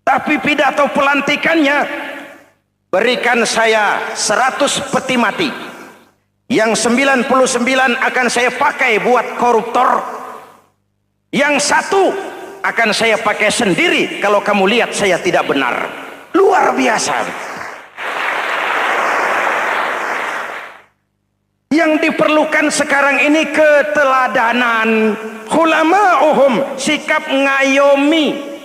Tapi pidato pelantikannya, berikan saya 100 peti mati, yang 99 akan saya pakai buat koruptor, yang 1 akan saya pakai sendiri kalau kamu lihat saya tidak benar. Luar biasa. Yang diperlukan sekarang ini keteladanan, hulama'uhum, sikap ngayomi,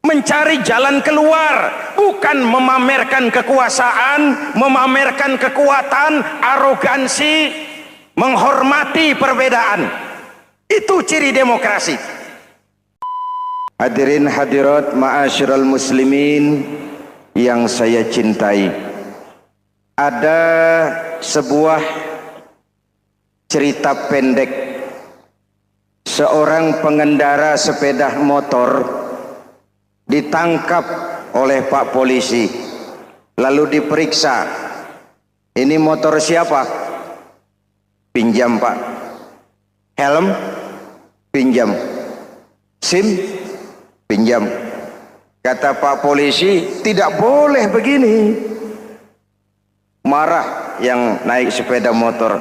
mencari jalan keluar, bukan memamerkan kekuasaan, memamerkan kekuatan, arogansi, menghormati perbedaan. Itu ciri demokrasi. Hadirin hadirat ma'asyiral muslimin yang saya cintai, ada sebuah cerita pendek. Seorang pengendara sepeda motor ditangkap oleh Pak polisi, lalu diperiksa. Ini motor siapa? Pinjam Pak. Helm? Pinjam. SIM? Pinjam. Kata Pak polisi, tidak boleh begini. Marah yang naik sepeda motor.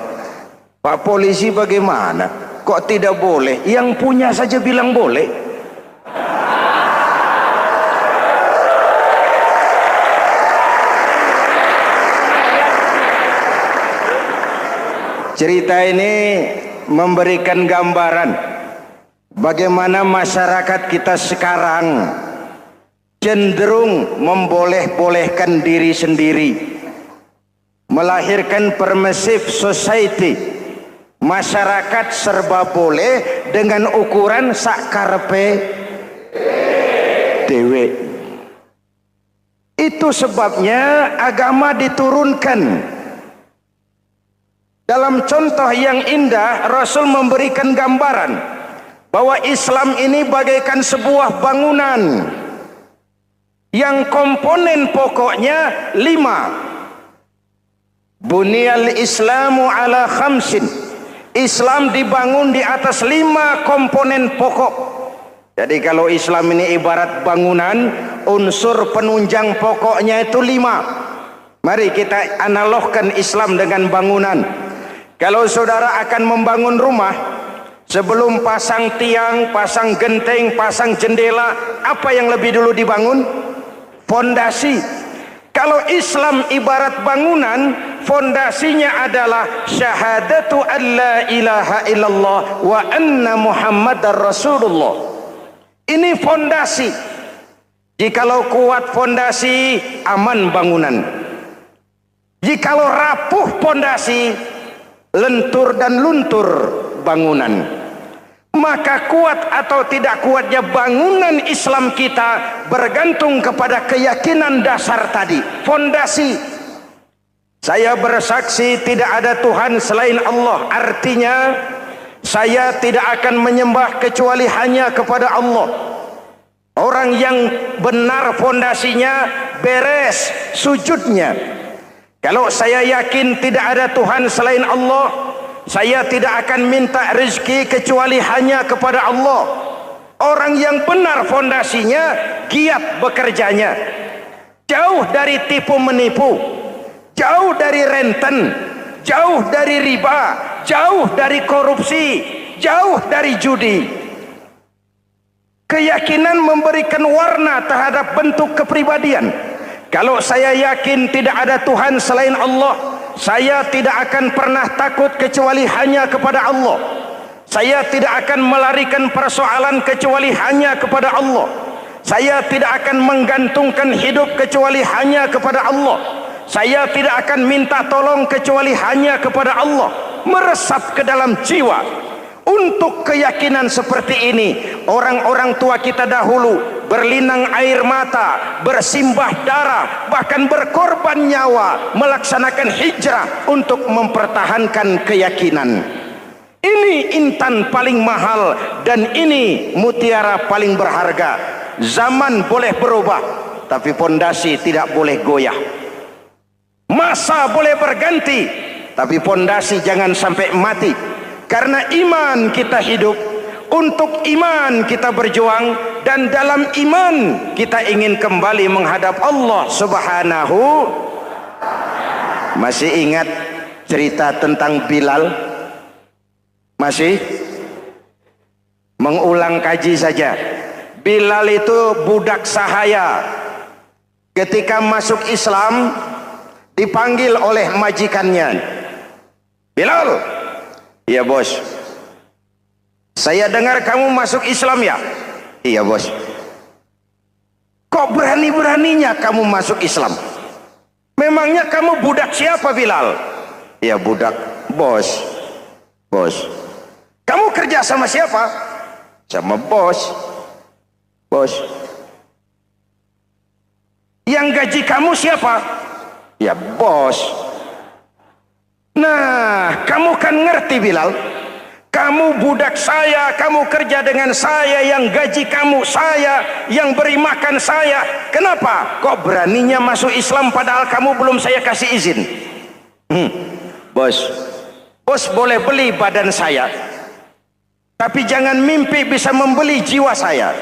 Pak polisi bagaimana? Kok tidak boleh? Yang punya saja bilang boleh. Cerita ini memberikan gambaran bagaimana masyarakat kita sekarang cenderung memboleh-bolehkan diri sendiri, melahirkan permissive society. Masyarakat serba boleh dengan ukuran sakarepe dewe. Itu sebabnya agama diturunkan. Dalam contoh yang indah, Rasul memberikan gambaran bahwa Islam ini bagaikan sebuah bangunan yang komponen pokoknya 5. Bunyal Islamu ala khamsin. Islam dibangun di atas 5 komponen pokok. Jadi kalau Islam ini ibarat bangunan, unsur penunjang pokoknya itu 5. Mari kita analogkan Islam dengan bangunan. Kalau saudara akan membangun rumah, sebelum pasang tiang, pasang genteng, pasang jendela, apa yang lebih dulu dibangun? Fondasi. Kalau Islam ibarat bangunan, fondasinya adalah syahadatu an la ilaha illallah wa anna muhammadar rasulullah. Ini fondasi. Jikalau kuat fondasi, aman bangunan. Jikalau rapuh fondasi, lentur dan luntur bangunan. Maka kuat atau tidak kuatnya bangunan Islam kita bergantung kepada keyakinan dasar tadi, fondasi. Saya bersaksi tidak ada Tuhan selain Allah, artinya saya tidak akan menyembah kecuali hanya kepada Allah. Orang yang benar fondasinya beres sujudnya. Kalau saya yakin tidak ada Tuhan selain Allah, saya tidak akan minta rezeki kecuali hanya kepada Allah. Orang yang benar fondasinya, giat bekerjanya, jauh dari tipu menipu, jauh dari renten, jauh dari riba, jauh dari korupsi, jauh dari judi. Keyakinan memberikan warna terhadap bentuk kepribadian. Kalau saya yakin tidak ada Tuhan selain Allah, saya tidak akan pernah takut kecuali hanya kepada Allah. Saya tidak akan melarikan persoalan kecuali hanya kepada Allah. Saya tidak akan menggantungkan hidup kecuali hanya kepada Allah. Saya tidak akan minta tolong kecuali hanya kepada Allah. Meresap ke dalam jiwa. Untuk keyakinan seperti ini, orang-orang tua kita dahulu berlinang air mata, bersimbah darah, bahkan berkorban nyawa, melaksanakan hijrah untuk mempertahankan keyakinan. Ini intan paling mahal dan ini mutiara paling berharga. Zaman boleh berubah, tapi fondasi tidak boleh goyah. Masa boleh berganti, tapi fondasi jangan sampai mati. Karena iman kita hidup, untuk iman kita berjuang, dan dalam iman kita ingin kembali menghadap Allah Subhanahu. Masih ingat cerita tentang Bilal? Masih? Mengulang kaji saja. Bilal itu budak sahaya. Ketika masuk Islam dipanggil oleh majikannya. Bilal, iya bos. Saya dengar kamu masuk Islam ya? Iya bos. Kok berani-beraninya kamu masuk Islam? Memangnya kamu budak siapa Bilal? Iya budak bos. Bos. Kamu kerja sama siapa? Sama bos. Bos. Yang gaji kamu siapa? Ya bos. Nah, kamu kan ngerti Bilal. Kamu budak saya, kamu kerja dengan saya, yang gaji kamu saya, yang beri makan saya. Kenapa? Kok beraninya masuk Islam padahal kamu belum saya kasih izin? Bos, bos boleh beli badan saya, tapi jangan mimpi bisa membeli jiwa saya.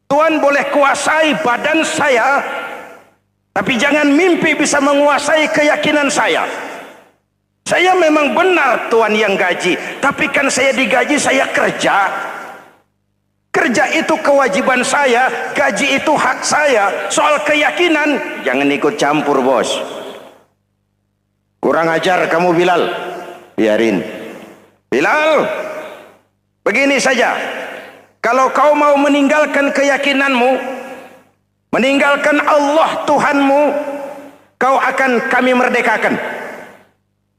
Tuhan boleh kuasai badan saya, tapi jangan mimpi bisa menguasai keyakinan saya. Saya memang benar Tuhan yang gaji, tapi kan saya digaji, saya kerja. Kerja itu kewajiban saya, gaji itu hak saya. Soal keyakinan, jangan ikut campur bos. Kurang ajar kamu Bilal. Biarin. Bilal, begini saja. Kalau kau mau meninggalkan keyakinanmu, meninggalkan Allah Tuhanmu, kau akan kami merdekakan.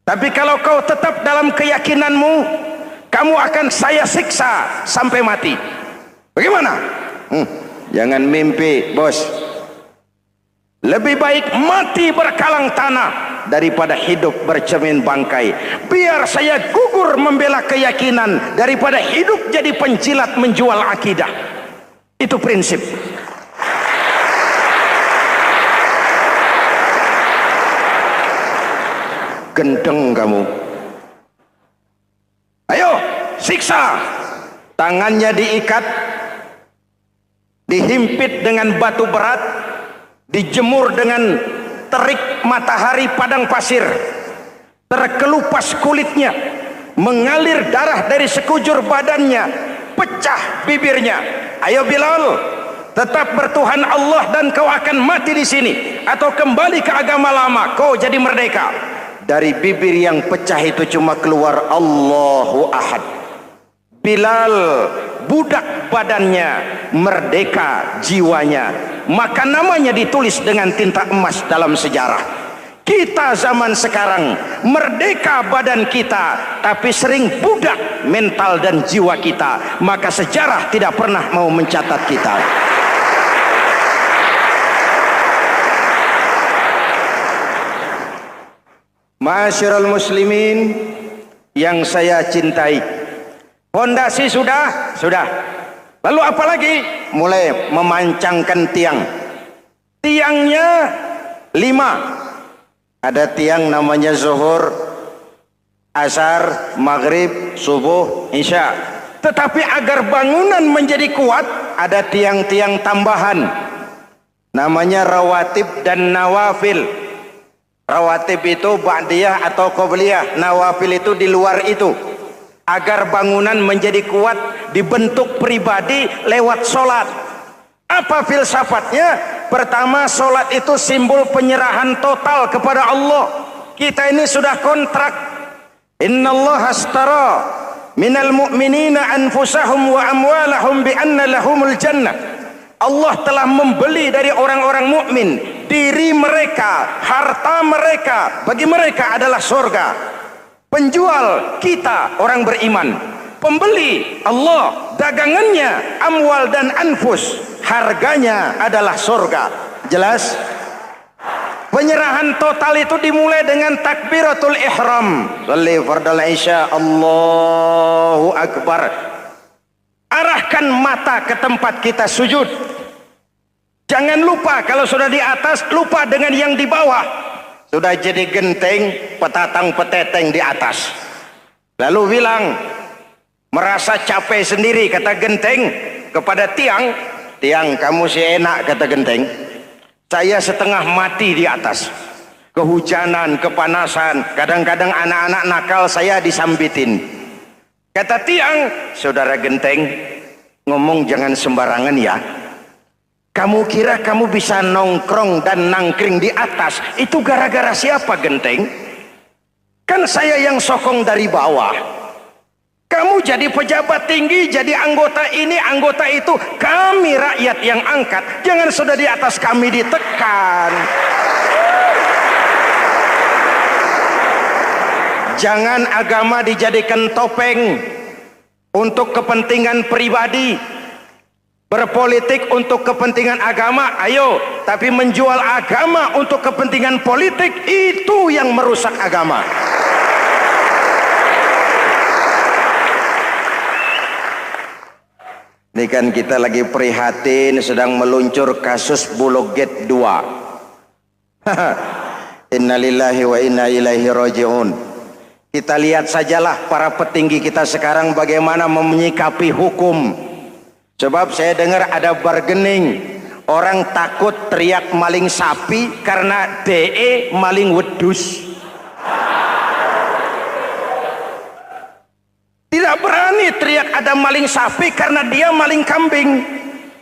Tapi kalau kau tetap dalam keyakinanmu, kamu akan saya siksa sampai mati. Bagaimana? Jangan mimpi bos. Lebih baik mati berkalang tanah daripada hidup bercermin bangkai. Biar saya gugur membela keyakinan daripada hidup jadi penjilat menjual akidah. Itu prinsip. Gendeng kamu. Ayo siksa. Tangannya diikat, dihimpit dengan batu berat, dijemur dengan terik matahari padang pasir, terkelupas kulitnya, mengalir darah dari sekujur badannya, pecah bibirnya. Ayo Bilal, tetap bertuhan Allah dan kau akan mati di sini, atau kembali ke agama lama, kau jadi merdeka. Dari bibir yang pecah itu cuma keluar Allahu Ahad. Bilal budak badannya, merdeka jiwanya, maka namanya ditulis dengan tinta emas dalam sejarah. Kita zaman sekarang merdeka badan kita, tapi sering budak mental dan jiwa kita, maka sejarah tidak pernah mau mencatat kita. Ma'asyiral muslimin yang saya cintai, fondasi sudah. Lalu apa lagi? Mulai memancangkan tiang. Tiangnya 5. Ada tiang namanya zuhur, asar, maghrib, subuh, isya. Tetapi agar bangunan menjadi kuat, ada tiang-tiang tambahan. Namanya rawatib dan nawafil. Rawatib itu ba'diyah atau qobliyah, nawafil itu di luar itu. Agar bangunan menjadi kuat, dibentuk pribadi lewat sholat. Apa filsafatnya? Pertama, sholat itu simbol penyerahan total kepada Allah. Kita ini sudah kontrak. Innallaha astara minal mu'minina anfusahum wa amwalahum bi anna lahumul jannah. Allah telah membeli dari orang-orang mukmin diri mereka, harta mereka, bagi mereka adalah surga. Penjual kita orang beriman, pembeli Allah, dagangannya amwal dan anfus, harganya adalah surga. Jelas? Penyerahan total itu dimulai dengan takbiratul ihram. Shalli fardal isya, Allahu akbar. Arahkan mata ke tempat kita sujud. Jangan lupa kalau sudah di atas, lupa dengan yang di bawah. Sudah jadi genteng, petatang peteteng di atas. Lalu bilang, merasa capek sendiri, kata genteng, kepada tiang, tiang kamu si enak, kata genteng, saya setengah mati di atas, kehujanan, kepanasan, kadang-kadang anak-anak nakal saya disambitin. Kata tiang, saudara genteng, ngomong jangan sembarangan ya. Kamu kira kamu bisa nongkrong dan nangkring di atas itu gara-gara siapa genteng? Kan saya yang sokong dari bawah. Kamu jadi pejabat tinggi, jadi anggota ini, anggota itu, kami rakyat yang angkat. Jangan sudah di atas kami ditekan. Jangan agama dijadikan topeng untuk kepentingan pribadi. Berpolitik untuk kepentingan agama, ayo. Tapi menjual agama untuk kepentingan politik, itu yang merusak agama. Ini kan kita lagi prihatin sedang meluncur kasus Bulog Gate 2. Innalillahi wa inna ilaihi raji'un. Kita lihat sajalah para petinggi kita sekarang bagaimana menyikapi hukum. Sebab saya dengar ada bargaining, orang takut teriak maling sapi karena DE maling wedus. Tidak berani teriak ada maling sapi karena dia maling kambing.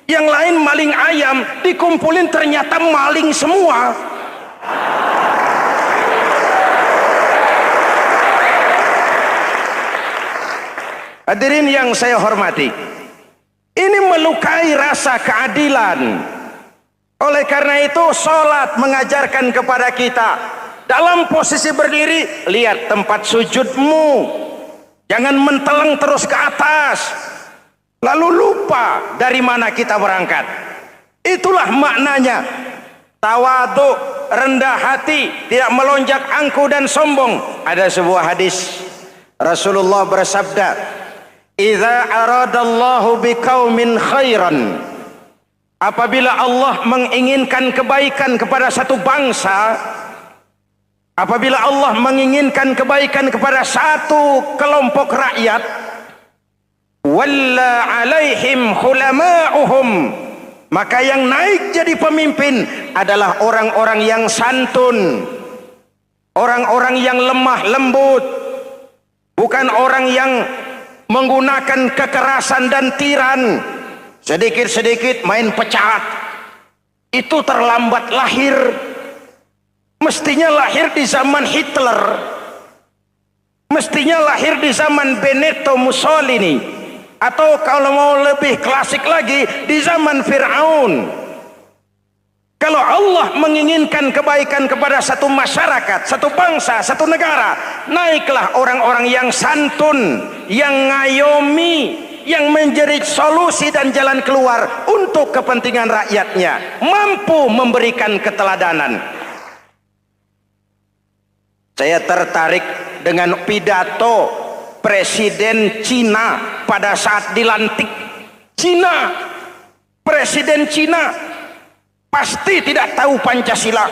Yang lain maling ayam, dikumpulin ternyata maling semua. Hadirin yang saya hormati, ini melukai rasa keadilan. Oleh karena itu sholat mengajarkan kepada kita, dalam posisi berdiri, lihat tempat sujudmu, jangan menteleng terus ke atas lalu lupa dari mana kita berangkat. Itulah maknanya tawadhu, rendah hati, tidak melonjak angku dan sombong. Ada sebuah hadis Rasulullah bersabda, idza aradallahu biqaumin khairan, apabila Allah menginginkan kebaikan kepada satu bangsa, apabila Allah menginginkan kebaikan kepada satu kelompok rakyat, walla alaihim khulama'uhum, maka yang naik jadi pemimpin adalah orang-orang yang santun, orang-orang yang lemah lembut, bukan orang yang menggunakan kekerasan dan tiran, sedikit-sedikit main pecat. Itu terlambat lahir. Mestinya lahir di zaman Hitler, mestinya lahir di zaman Benito Mussolini, atau kalau mau lebih klasik lagi di zaman Fir'aun. Kalau Allah menginginkan kebaikan kepada satu masyarakat, satu bangsa, satu negara, naiklah orang-orang yang santun, yang ngayomi, yang menjadi solusi dan jalan keluar untuk kepentingan rakyatnya, mampu memberikan keteladanan. Saya tertarik dengan pidato Presiden Cina pada saat dilantik. Cina, Presiden Cina pasti tidak tahu Pancasila,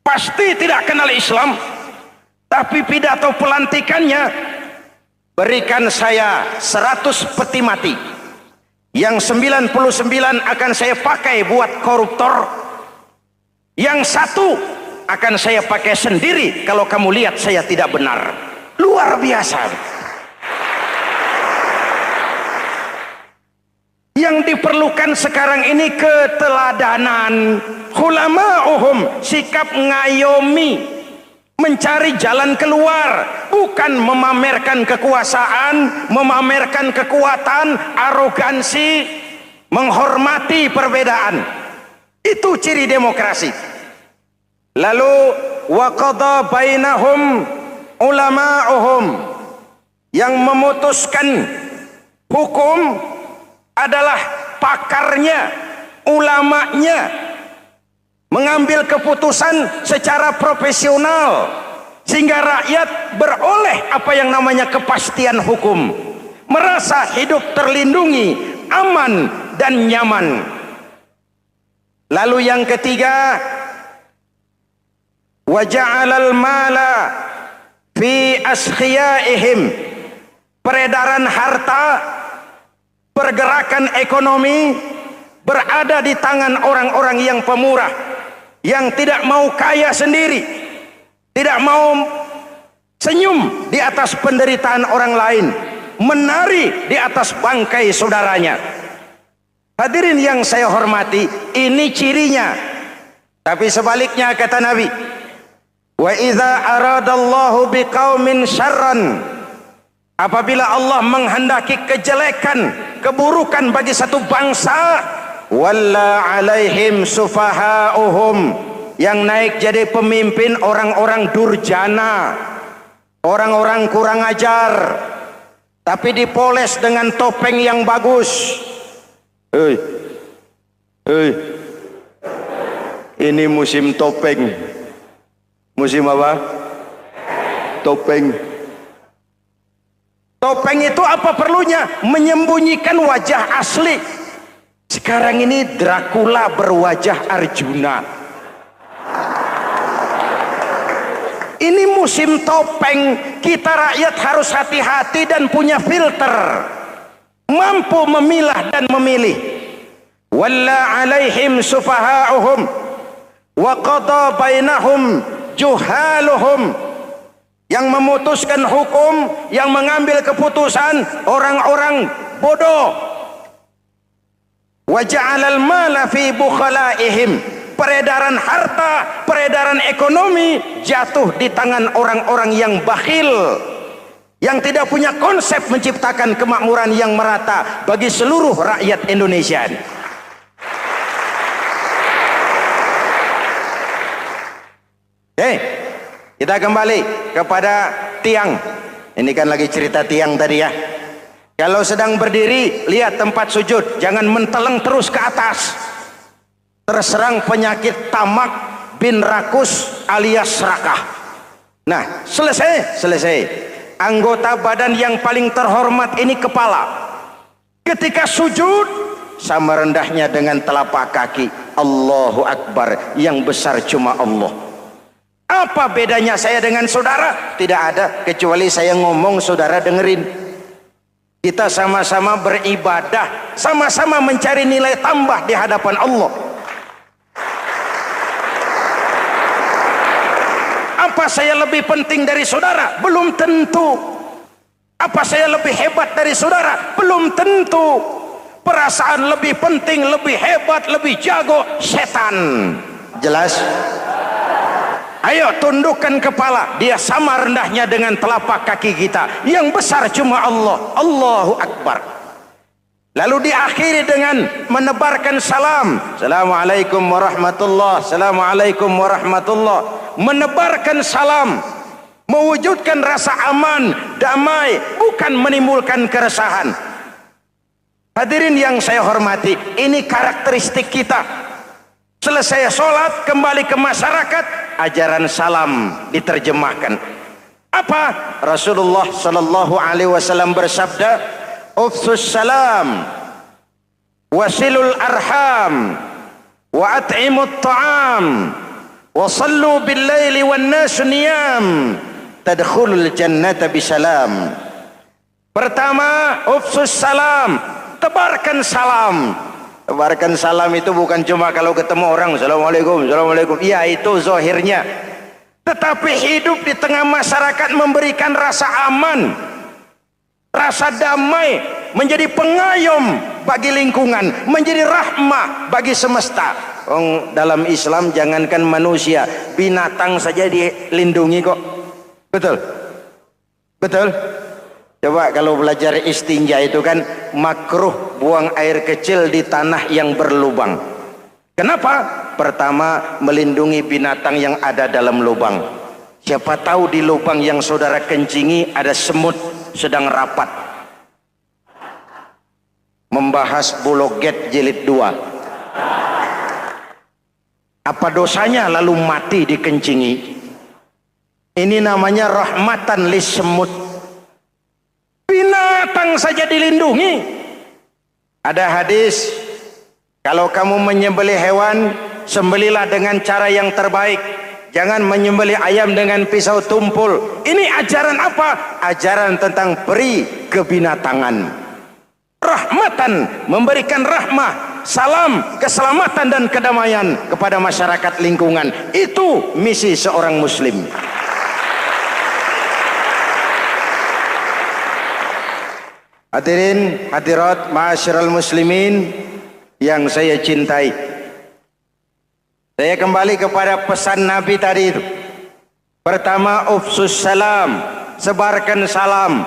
pasti tidak kenal Islam, tapi pidato pelantikannya, berikan saya 100 peti mati, yang 99 akan saya pakai buat koruptor, yang satu akan saya pakai sendiri kalau kamu lihat saya tidak benar. Luar biasa. Yang diperlukan sekarang ini keteladanan, khulama'uhum, sikap ngayomi, mencari jalan keluar, bukan memamerkan kekuasaan, memamerkan kekuatan, arogansi, menghormati perbedaan. Itu ciri demokrasi. Lalu wa qada bainahum ulama'uhum, yang memutuskan hukum adalah pakarnya, ulamanya, mengambil keputusan secara profesional sehingga rakyat beroleh apa yang namanya kepastian hukum, merasa hidup terlindungi, aman dan nyaman. Lalu yang ketiga, wa ja'alal mala fi askhiyaihim, peredaran harta pergerakan ekonomi berada di tangan orang-orang yang pemurah, yang tidak mau kaya sendiri, tidak mau senyum di atas penderitaan orang lain, menari di atas bangkai saudaranya. Hadirin yang saya hormati, ini cirinya. Tapi sebaliknya kata Nabi, wa idza aradallahu biqaumin syarran, apabila Allah menghendaki kejelekan, keburukan bagi satu bangsa, walla alaihim sufahauhum, yang naik jadi pemimpin orang-orang durjana, orang-orang kurang ajar, tapi dipoles dengan topeng yang bagus. Hei, hei, ini musim topeng. Musim apa? Topeng. Topeng itu apa perlunya? Menyembunyikan wajah asli. Sekarang ini Dracula berwajah Arjuna. Ini musim topeng. Kita rakyat harus hati-hati dan punya filter, mampu memilah dan memilih. Walla alaihim sufahauhum wa qada bainahum juhaluhum, yang memutuskan hukum, yang mengambil keputusan orang-orang bodoh. Wa ja'alal mala fi bukhalaihim, peredaran harta, peredaran ekonomi jatuh di tangan orang-orang yang bakhil, yang tidak punya konsep menciptakan kemakmuran yang merata bagi seluruh rakyat Indonesia. Kita kembali kepada tiang. Ini kan lagi cerita tiang tadi ya. Kalau sedang berdiri, lihat tempat sujud, jangan menteleng terus ke atas. Terserang penyakit tamak bin rakus alias serakah. Nah, selesai. Anggota badan yang paling terhormat ini kepala. Ketika sujud, sama rendahnya dengan telapak kaki. Allahu Akbar, yang besar cuma Allah. Apa bedanya saya dengan saudara? Tidak ada, kecuali saya ngomong saudara dengerin. Kita sama-sama beribadah, sama-sama mencari nilai tambah di hadapan Allah. Apa saya lebih penting dari saudara? Belum tentu. Apa saya lebih hebat dari saudara? Belum tentu. Perasaan lebih penting, lebih hebat, lebih jago setan. Jelas? Ayo tundukkan kepala, dia sama rendahnya dengan telapak kaki kita. Yang besar cuma Allah. Allahu Akbar. Lalu diakhiri dengan menebarkan salam. Assalamualaikum warahmatullah. Assalamualaikum warahmatullah. Menebarkan salam, mewujudkan rasa aman, damai, bukan menimbulkan keresahan. Hadirin yang saya hormati, ini karakteristik kita. Selesai sholat, kembali ke masyarakat, ajaran salam diterjemahkan. Apa? Rasulullah sallallahu alaihi wasallam bersabda, "Ufsus salam, wasilul arham, wa at'imut ta'am, wa sallu bil laili wan nasu niyam, tadkhulul jannata bisalam." Pertama, ufsus salam, tebarkan salam. Tebarkan salam itu bukan cuma kalau ketemu orang assalamualaikum, assalamualaikum. Iya, itu zahirnya. Tetapi hidup di tengah masyarakat memberikan rasa aman, rasa damai, menjadi pengayom bagi lingkungan, menjadi rahmah bagi semesta. Dalam Islam jangankan manusia, binatang saja dilindungi kok. Betul? Betul? Coba kalau belajar istinja itu kan makruh buang air kecil di tanah yang berlubang. Kenapa? Pertama, melindungi binatang yang ada dalam lubang. Siapa tahu di lubang yang saudara kencingi ada semut sedang rapat. Membahas Bologet jilid 2. Apa dosanya lalu mati dikencingi? Ini namanya rahmatan lis semut. Binatang saja dilindungi. Ada hadis, kalau kamu menyembelih hewan, sembelilah dengan cara yang terbaik. Jangan menyembelih ayam dengan pisau tumpul. Ini ajaran apa? Ajaran tentang peri kebinatangan. rahmatan, memberikan rahmah, salam, keselamatan dan kedamaian kepada masyarakat lingkungan. Itu misi seorang muslim. Hadirin hadirat ma'asyiral muslimin yang saya cintai, saya kembali kepada pesan Nabi tadi itu. Pertama, ufsus salam, sebarkan salam.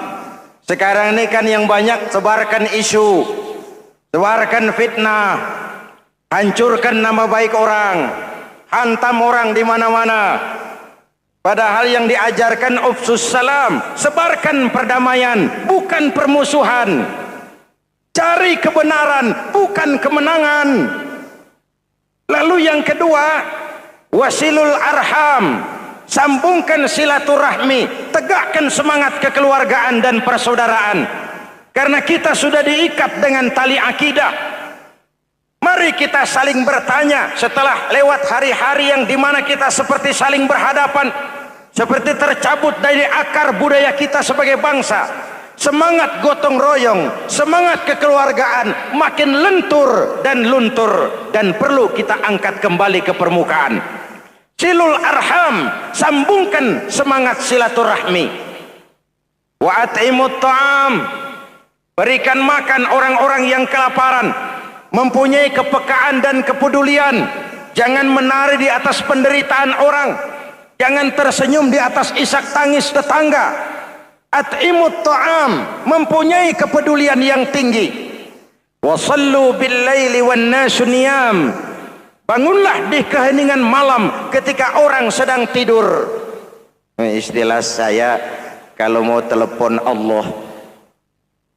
Sekarang ini kan yang banyak sebarkan isu, sebarkan fitnah, hancurkan nama baik orang, hantam orang di mana-mana. Padahal yang diajarkan ufsus salam, sebarkan perdamaian, bukan permusuhan. Cari kebenaran, bukan kemenangan. Lalu yang kedua, wasilul arham, sambungkan silaturahmi, tegakkan semangat kekeluargaan dan persaudaraan. Karena kita sudah diikat dengan tali akidah. Mari kita saling bertanya setelah lewat hari-hari yang dimana kita seperti saling berhadapan, seperti tercabut dari akar budaya kita sebagai bangsa. Semangat gotong royong, semangat kekeluargaan makin lentur dan luntur, dan perlu kita angkat kembali ke permukaan. Silul arham, sambungkan semangat silaturahmi. Wa at'imut ta'am, berikan makan orang-orang yang kelaparan. Mempunyai kepekaan dan kepedulian. Jangan menari di atas penderitaan orang, jangan tersenyum di atas isak tangis tetangga. At'imut ta'am, mempunyai kepedulian yang tinggi. Wasallu bil laili wan nasu niyam, bangunlah di keheningan malam ketika orang sedang tidur. Istilah saya, kalau mau telepon Allah,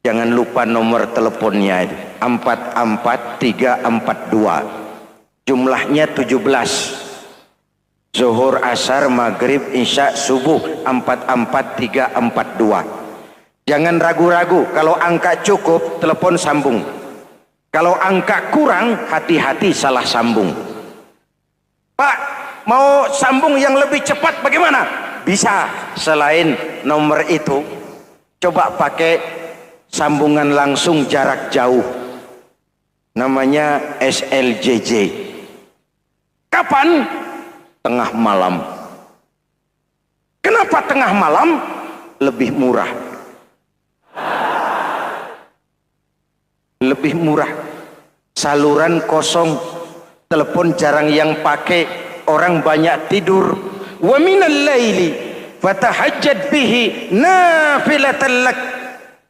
jangan lupa nomor teleponnya itu 44342. Jumlahnya 17. Zuhur, asar, maghrib, isya, subuh 44342. Jangan ragu-ragu, kalau angka cukup telepon sambung. Kalau angka kurang, hati-hati salah sambung. Pak, mau sambung yang lebih cepat bagaimana? Bisa, selain nomor itu, coba pakai sambungan langsung jarak jauh, namanya SLJJ. Kapan? Tengah malam. Kenapa tengah malam? Lebih murah. Lebih murah. Saluran kosong, telepon jarang yang pakai, orang banyak tidur. Wa minal laili fatahajjad bihi nafilatan lak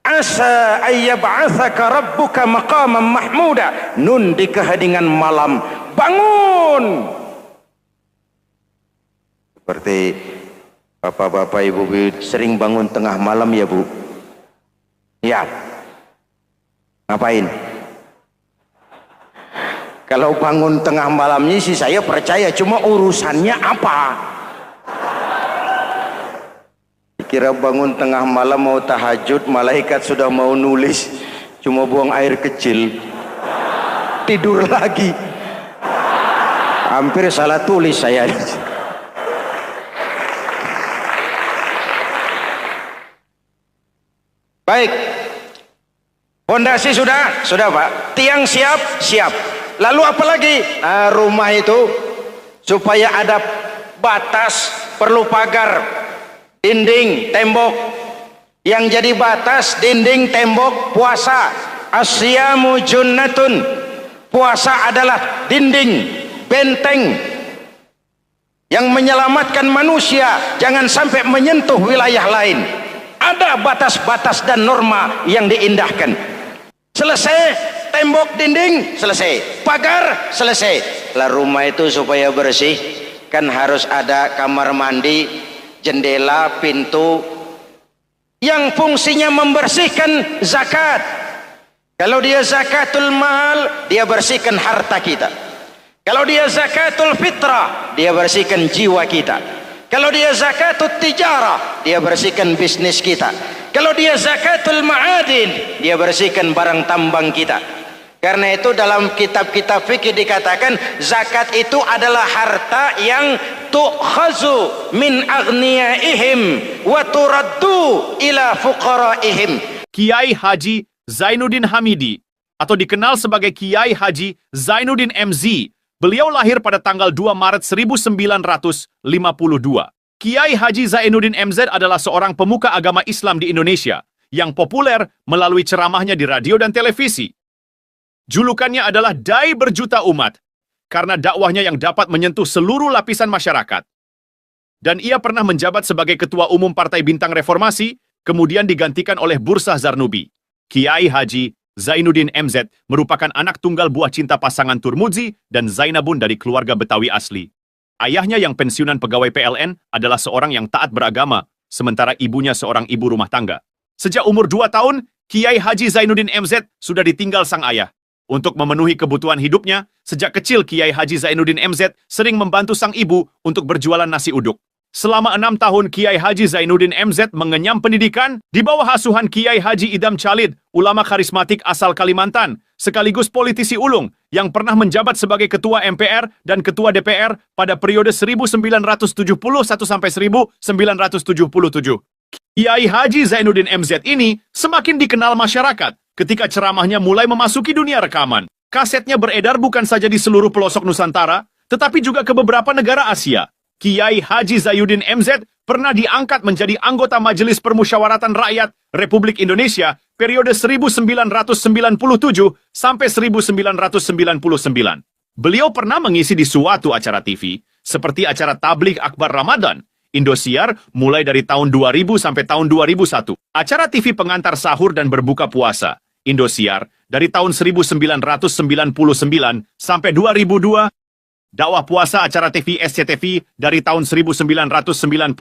asa ayyab'atsaka rabbuka maqaman mahmuda. Nun, di keheningan malam bangun. Seperti bapak-bapak, ibu-ibu sering bangun tengah malam ya Bu? Ya. Ngapain? Kalau bangun tengah malamnya sih saya percaya, cuma urusannya apa? Kira bangun tengah malam mau tahajud, malaikat sudah mau nulis, cuma buang air kecil, tidur lagi. Hampir salah tulis saya. Baik, fondasi sudah Pak, tiang siap. Lalu apa lagi? Nah, rumah itu supaya ada batas, perlu pagar, dinding, tembok. Yang jadi batas, dinding, tembok, puasa. Asyamu junnatun, puasa adalah dinding, benteng yang menyelamatkan manusia jangan sampai menyentuh wilayah lain. Ada batas-batas dan norma yang diindahkan. Selesai, tembok, dinding, selesai. Pagar, selesai. Lah rumah itu supaya bersih, kan harus ada kamar mandi, jendela, pintu, yang fungsinya membersihkan zakat. Kalau dia zakatul mal, dia bersihkan harta kita. Kalau dia zakatul fitrah, dia bersihkan jiwa kita. Kalau dia zakatul tijarah, dia bersihkan bisnis kita. Kalau dia zakatul ma'adin, dia bersihkan barang tambang kita. Karena itu dalam kitab-kitab fikih dikatakan zakat itu adalah harta yang tu'khazu min aghniyaihim wa turaddu ila fuqaraihim. Kiai Haji Zainuddin Hamidi, atau dikenal sebagai Kiai Haji Zainuddin MZ. Beliau lahir pada tanggal 2 Maret 1952. Kiai Haji Zainuddin MZ adalah seorang pemuka agama Islam di Indonesia yang populer melalui ceramahnya di radio dan televisi. Julukannya adalah Dai Berjuta Umat karena dakwahnya yang dapat menyentuh seluruh lapisan masyarakat. Dan ia pernah menjabat sebagai Ketua Umum Partai Bintang Reformasi, kemudian digantikan oleh Bursah Zarnubi. Kiai Haji Zainuddin MZ merupakan anak tunggal buah cinta pasangan Turmuzi dan Zainabun dari keluarga Betawi asli. Ayahnya yang pensiunan pegawai PLN adalah seorang yang taat beragama, sementara ibunya seorang ibu rumah tangga. Sejak umur 2 tahun, Kiai Haji Zainuddin MZ sudah ditinggal sang ayah. Untuk memenuhi kebutuhan hidupnya, sejak kecil Kiai Haji Zainuddin MZ sering membantu sang ibu untuk berjualan nasi uduk. Selama 6 tahun Kiai Haji Zainuddin MZ mengenyam pendidikan di bawah asuhan Kiai Haji Idam Chalid, ulama karismatik asal Kalimantan, sekaligus politisi ulung yang pernah menjabat sebagai Ketua MPR dan Ketua DPR pada periode 1971 sampai 1977. Kiai Haji Zainuddin MZ ini semakin dikenal masyarakat ketika ceramahnya mulai memasuki dunia rekaman. Kasetnya beredar bukan saja di seluruh pelosok Nusantara, tetapi juga ke beberapa negara Asia. Kiai Haji Zainuddin MZ pernah diangkat menjadi anggota Majelis Permusyawaratan Rakyat Republik Indonesia periode 1997 sampai 1999. Beliau pernah mengisi di suatu acara TV, seperti acara Tabligh Akbar Ramadan, Indosiar mulai dari tahun 2000 sampai tahun 2001. Acara TV pengantar sahur dan berbuka puasa, Indosiar, dari tahun 1999 sampai 2002. Dakwah puasa acara TV SCTV dari tahun 1991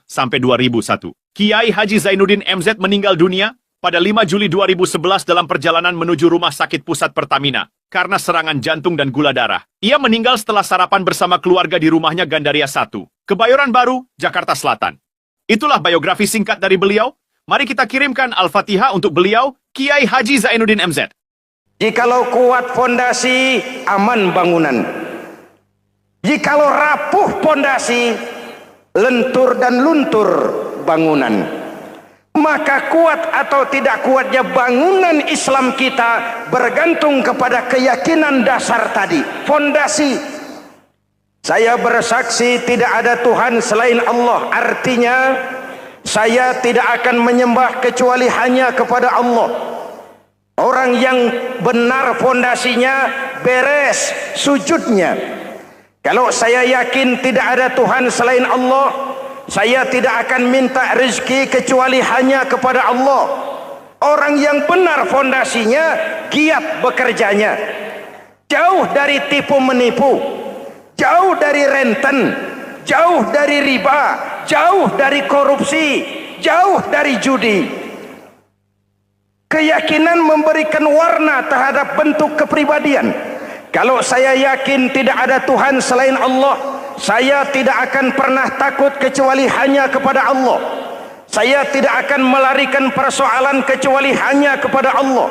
sampai 2001. Kiai Haji Zainuddin MZ meninggal dunia pada 5 Juli 2011 dalam perjalanan menuju Rumah Sakit Pusat Pertamina karena serangan jantung dan gula darah. Ia meninggal setelah sarapan bersama keluarga di rumahnya Gandaria 1, Kebayoran Baru, Jakarta Selatan. Itulah biografi singkat dari beliau. Mari kita kirimkan Al-Fatihah untuk beliau, Kiai Haji Zainuddin MZ. Jikalau kuat fondasi, aman bangunan. Jikalau rapuh pondasi, lentur dan luntur bangunan. Maka kuat atau tidak kuatnya bangunan Islam kita bergantung kepada keyakinan dasar tadi, fondasi. Saya bersaksi tidak ada Tuhan selain Allah. Artinya saya tidak akan menyembah kecuali hanya kepada Allah. Orang yang benar fondasinya beres sujudnya. Kalau saya yakin tidak ada Tuhan selain Allah, saya tidak akan minta rezeki kecuali hanya kepada Allah. Orang yang benar fondasinya, giat bekerjanya, jauh dari tipu menipu, jauh dari renten, jauh dari riba, jauh dari korupsi, jauh dari judi. Keyakinan memberikan warna terhadap bentuk kepribadian. Kalau saya yakin tidak ada Tuhan selain Allah, saya tidak akan pernah takut kecuali hanya kepada Allah. Saya tidak akan melarikan persoalan kecuali hanya kepada Allah.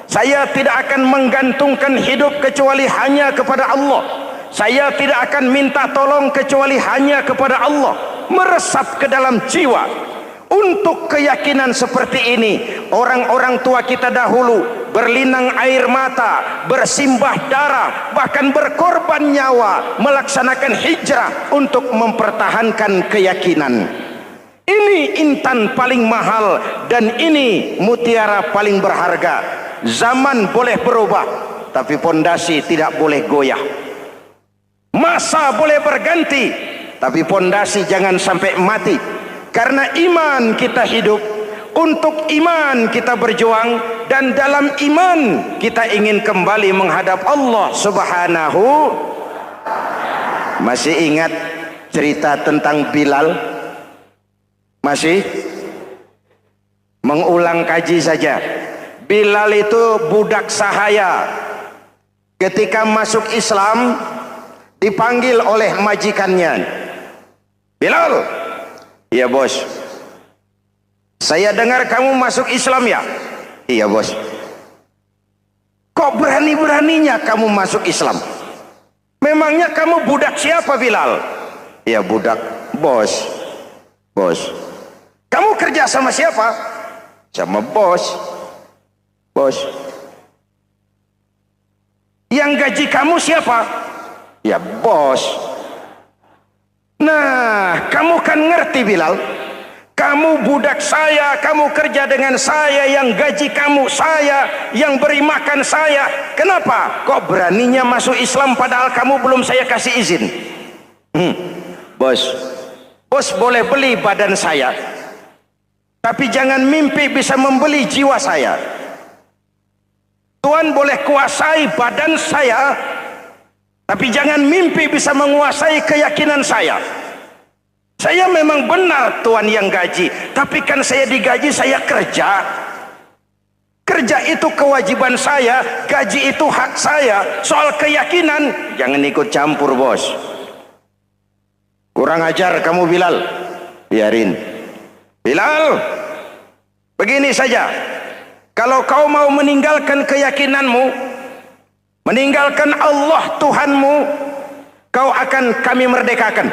Saya tidak akan menggantungkan hidup kecuali hanya kepada Allah. Saya tidak akan minta tolong kecuali hanya kepada Allah. Meresap ke dalam jiwa. Untuk keyakinan seperti ini, orang-orang tua kita dahulu berlinang air mata, bersimbah darah, bahkan berkorban nyawa, melaksanakan hijrah untuk mempertahankan keyakinan. Ini intan paling mahal dan ini mutiara paling berharga. Zaman boleh berubah, tapi pondasi tidak boleh goyah. Masa boleh berganti, tapi pondasi jangan sampai mati. Karena iman kita hidup, untuk iman kita berjuang, dan dalam iman kita ingin kembali menghadap Allah Subhanahu. Masih ingat cerita tentang Bilal? Masih? Mengulang kaji saja. Bilal itu budak sahaya. Ketika masuk Islam, dipanggil oleh majikannya. Bilal, iya bos. Saya dengar kamu masuk Islam ya? Iya bos. Kok berani-beraninya kamu masuk Islam? Memangnya kamu budak siapa Bilal? Iya budak bos. Bos. Kamu kerja sama siapa? Sama bos. Bos. Yang gaji kamu siapa? Ya bos. Nah, kamu kan ngerti Bilal. Kamu budak saya, kamu kerja dengan saya, yang gaji kamu saya, yang beri makan saya. Kenapa? Kok beraninya masuk Islam padahal kamu belum saya kasih izin? Bos, bos boleh beli badan saya, tapi jangan mimpi bisa membeli jiwa saya. Tuhan boleh kuasai badan saya, tapi jangan mimpi bisa menguasai keyakinan saya. Saya memang benar Tuhan yang gaji, tapi kan saya digaji, saya kerja. Kerja itu kewajiban saya, gaji itu hak saya. Soal keyakinan, jangan ikut campur bos. Kurang ajar kamu Bilal. Biarin. Bilal, begini saja. Kalau kau mau meninggalkan keyakinanmu, meninggalkan Allah Tuhanmu, kau akan kami merdekakan.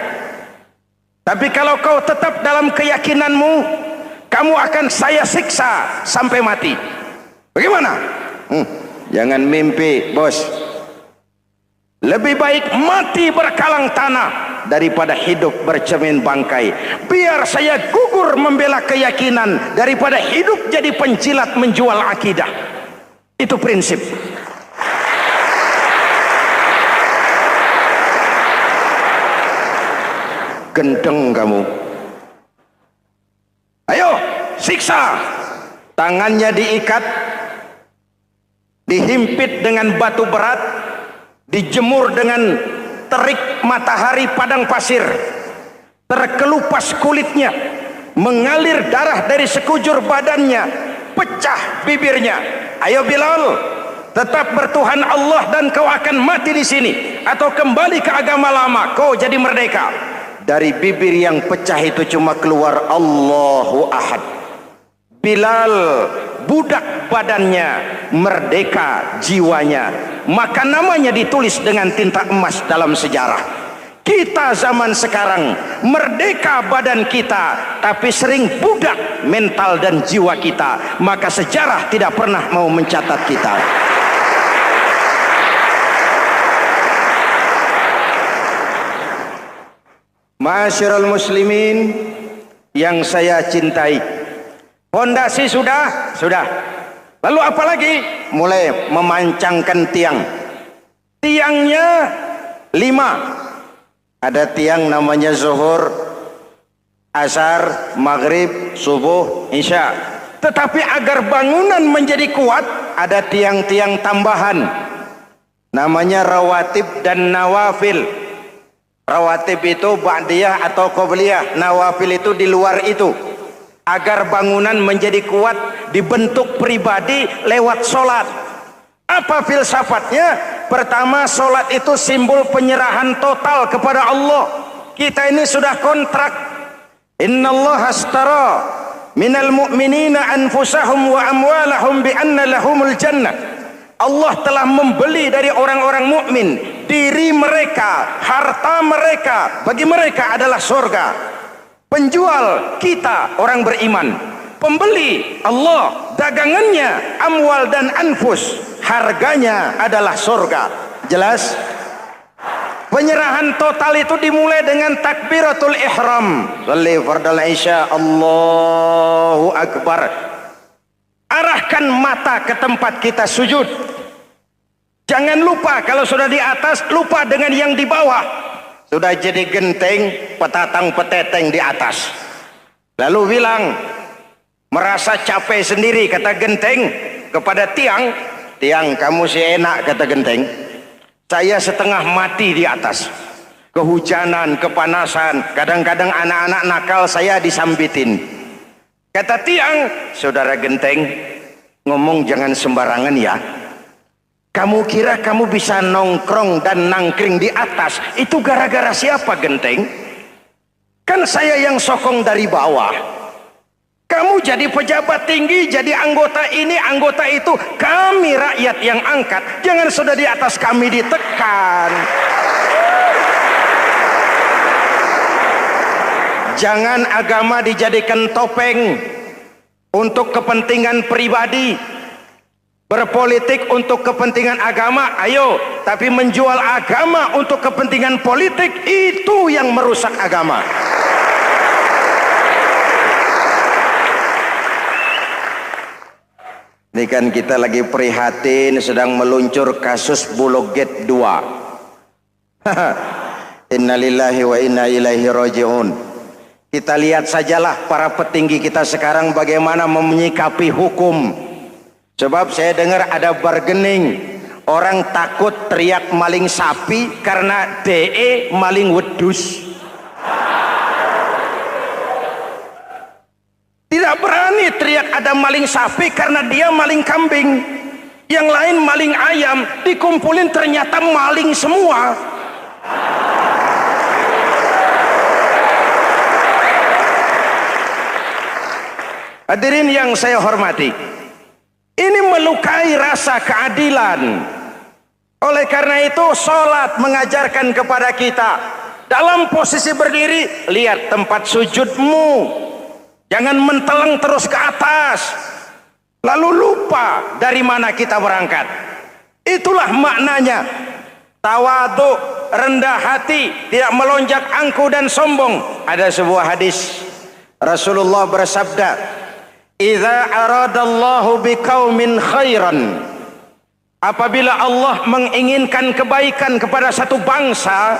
Tapi kalau kau tetap dalam keyakinanmu, kamu akan saya siksa sampai mati. Bagaimana? Jangan mimpi, bos. Lebih baik mati berkalang tanah daripada hidup bercermin bangkai. Biar saya gugur membela keyakinan daripada hidup jadi penjilat menjual akidah. Itu prinsip. Gendeng kamu. Ayo, siksa. Tangannya diikat, dihimpit dengan batu berat, dijemur dengan terik matahari padang pasir, terkelupas kulitnya, mengalir darah dari sekujur badannya, pecah bibirnya. Ayo Bilal, tetap bertuhan Allah dan kau akan mati di sini, atau kembali ke agama lama, kau jadi merdeka. Dari bibir yang pecah itu cuma keluar Allahu Ahad. Bilal budak badannya, merdeka jiwanya, maka namanya ditulis dengan tinta emas dalam sejarah. Kita zaman sekarang merdeka badan kita, tapi sering budak mental dan jiwa kita, maka sejarah tidak pernah mau mencatat kita. Masyarul muslimin yang saya cintai, fondasi sudah. Lalu apa lagi? Mulai memancangkan tiang. Tiangnya 5. Ada tiang namanya zuhur, asar, maghrib, subuh, isya. Tetapi agar bangunan menjadi kuat, ada tiang-tiang tambahan. Namanya rawatib dan nawafil. Rawatib itu ba'diyah atau qobliyah, nawafil itu di luar itu. Agar bangunan menjadi kuat, dibentuk pribadi lewat solat. Apa filsafatnya? Pertama, solat itu simbol penyerahan total kepada Allah. Kita ini sudah kontrak. Innallaha astara minal mu'minina anfusahum wa amwalahum bi anna lahumul jannah. Allah telah membeli dari orang-orang mukmin diri mereka, harta mereka, bagi mereka adalah surga. Penjual kita orang beriman, pembeli Allah, dagangannya amwal dan anfus, harganya adalah surga. Jelas? Penyerahan total itu dimulai dengan takbiratul ihram. Shalli fardal isya, Allahu akbar. Arahkan mata ke tempat kita sujud. Jangan lupa kalau sudah di atas, lupa dengan yang di bawah. Sudah jadi genteng, petatang peteteng di atas. Lalu bilang, merasa capek sendiri, kata genteng kepada tiang. Tiang, kamu sih enak, kata genteng. Saya setengah mati di atas. Kehujanan, kepanasan, kadang-kadang anak-anak nakal saya disambitin. Kata tiang, saudara genteng, ngomong jangan sembarangan ya. Kamu kira kamu bisa nongkrong dan nangkring di atas, itu gara-gara siapa genteng? Kan saya yang sokong dari bawah. Kamu jadi pejabat tinggi, jadi anggota ini, anggota itu. Kami rakyat yang angkat, jangan sudah di atas kami ditekan. Jangan agama dijadikan topeng untuk kepentingan pribadi. Berpolitik untuk kepentingan agama, ayo. Tapi menjual agama untuk kepentingan politik, itu yang merusak agama. Ini kan kita lagi prihatin sedang meluncur kasus Bulog Gate 2. Innalillahi wa inna ilaihi raji'un. Kita lihat sajalah para petinggi kita sekarang bagaimana menyikapi hukum. Sebab saya dengar ada bargaining, orang takut teriak maling sapi karena DE maling wedus. Tidak berani teriak ada maling sapi karena dia maling kambing. Yang lain maling ayam, dikumpulin ternyata maling semua. Hadirin yang saya hormati, ini melukai rasa keadilan. Oleh karena itu, sholat mengajarkan kepada kita, dalam posisi berdiri, lihat tempat sujudmu. Jangan menteleng terus ke atas, lalu lupa dari mana kita berangkat. Itulah maknanya tawadhu, rendah hati, tidak melonjak angku dan sombong. Ada sebuah hadis Rasulullah bersabda, "Idza aradallahu biqaumin khairan." Apabila Allah menginginkan kebaikan kepada satu bangsa,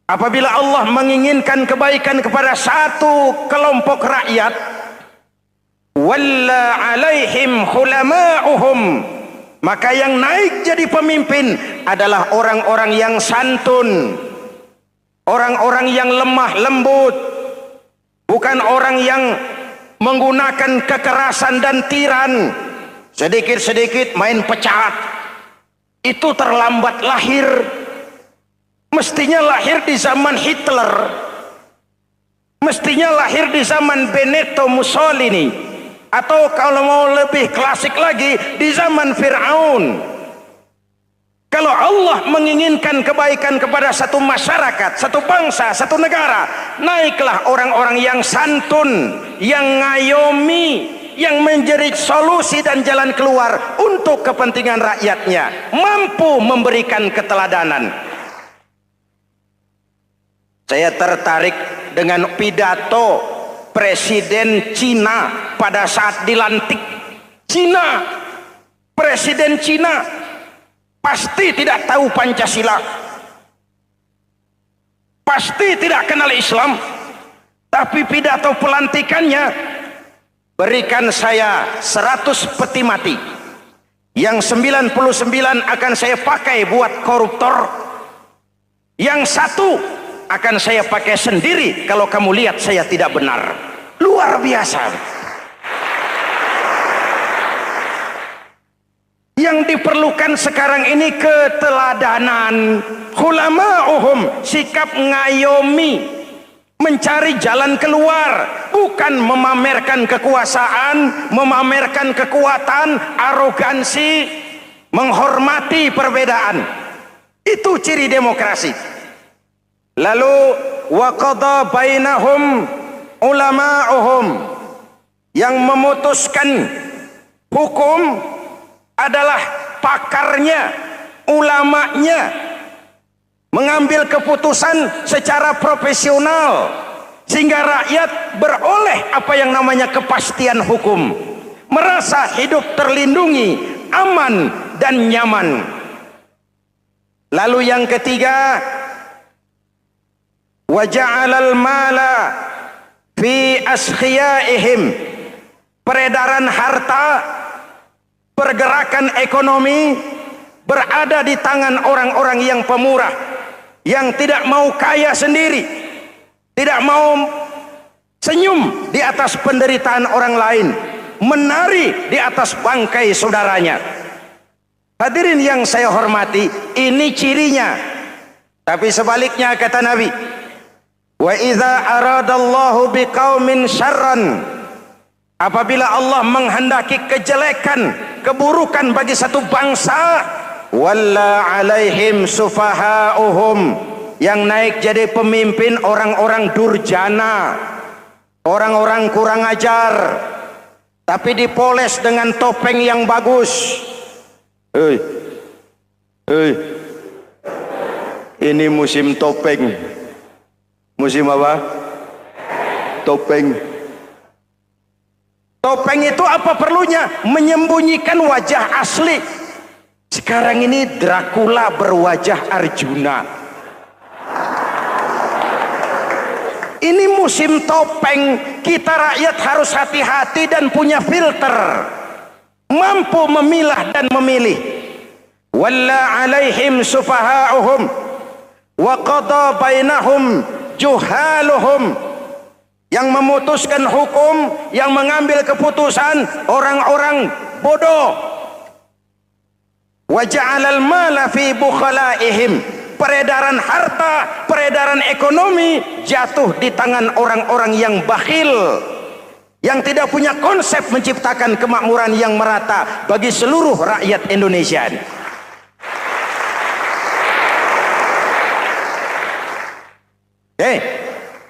apabila Allah menginginkan kebaikan kepada satu kelompok rakyat, walla alaihim khulama'uhum, maka yang naik jadi pemimpin adalah orang-orang yang santun, orang-orang yang lemah lembut, bukan orang yang menggunakan kekerasan dan tiran, sedikit-sedikit main pecat. Itu terlambat lahir. Mestinya lahir di zaman Hitler, mestinya lahir di zaman Benito Mussolini, atau kalau mau lebih klasik lagi di zaman Fir'aun. Kalau Allah menginginkan kebaikan kepada satu masyarakat, satu bangsa, satu negara, naiklah orang-orang yang santun, yang ngayomi, yang menjadi solusi dan jalan keluar untuk kepentingan rakyatnya, mampu memberikan keteladanan. Saya tertarik dengan pidato Presiden Cina pada saat dilantik. Cina, Presiden Cina pasti tidak tahu Pancasila, pasti tidak kenal Islam, tapi pidato pelantikannya, berikan saya 100 peti mati, yang 99 akan saya pakai buat koruptor, yang satu akan saya pakai sendiri kalau kamu lihat saya tidak benar. Luar biasa. Yang diperlukan sekarang ini keteladanan, khulama'uhum, sikap ngayomi, mencari jalan keluar, bukan memamerkan kekuasaan, memamerkan kekuatan, arogansi, menghormati perbedaan. Itu ciri demokrasi. Lalu waqadha bainahum ulama'uhum, yang memutuskan hukum adalah pakarnya, ulamanya, mengambil keputusan secara profesional sehingga rakyat beroleh apa yang namanya kepastian hukum, merasa hidup terlindungi, aman dan nyaman. Lalu yang ketiga, wa ja'alal mala fi askhiyaihim, peredaran harta, pergerakan ekonomi berada di tangan orang-orang yang pemurah, yang tidak mau kaya sendiri, tidak mau senyum di atas penderitaan orang lain, menari di atas bangkai saudaranya. Hadirin yang saya hormati, ini cirinya. Tapi sebaliknya kata Nabi, wa idza aradallahu biqaumin syarran, apabila Allah menghendaki kejelekan, keburukan bagi satu bangsa, walla alaihim sufahauhum, yang naik jadi pemimpin orang-orang durjana, orang-orang kurang ajar, tapi dipoles dengan topeng yang bagus. Hei, hei, ini musim topeng. Musim apa? Topeng. Topeng itu apa perlunya? Menyembunyikan wajah asli. Sekarang ini Dracula berwajah Arjuna. Ini musim topeng. Kita rakyat harus hati-hati dan punya filter, mampu memilah dan memilih. Walla alaihim sufaha'uhum wa qada bainahum juhaluhum. Yang memutuskan hukum, yang mengambil keputusan orang-orang bodoh. Wa ja'alal mala fi bukhalaihim. Peredaran harta, peredaran ekonomi jatuh di tangan orang-orang yang bakhil, yang tidak punya konsep menciptakan kemakmuran yang merata bagi seluruh rakyat Indonesia.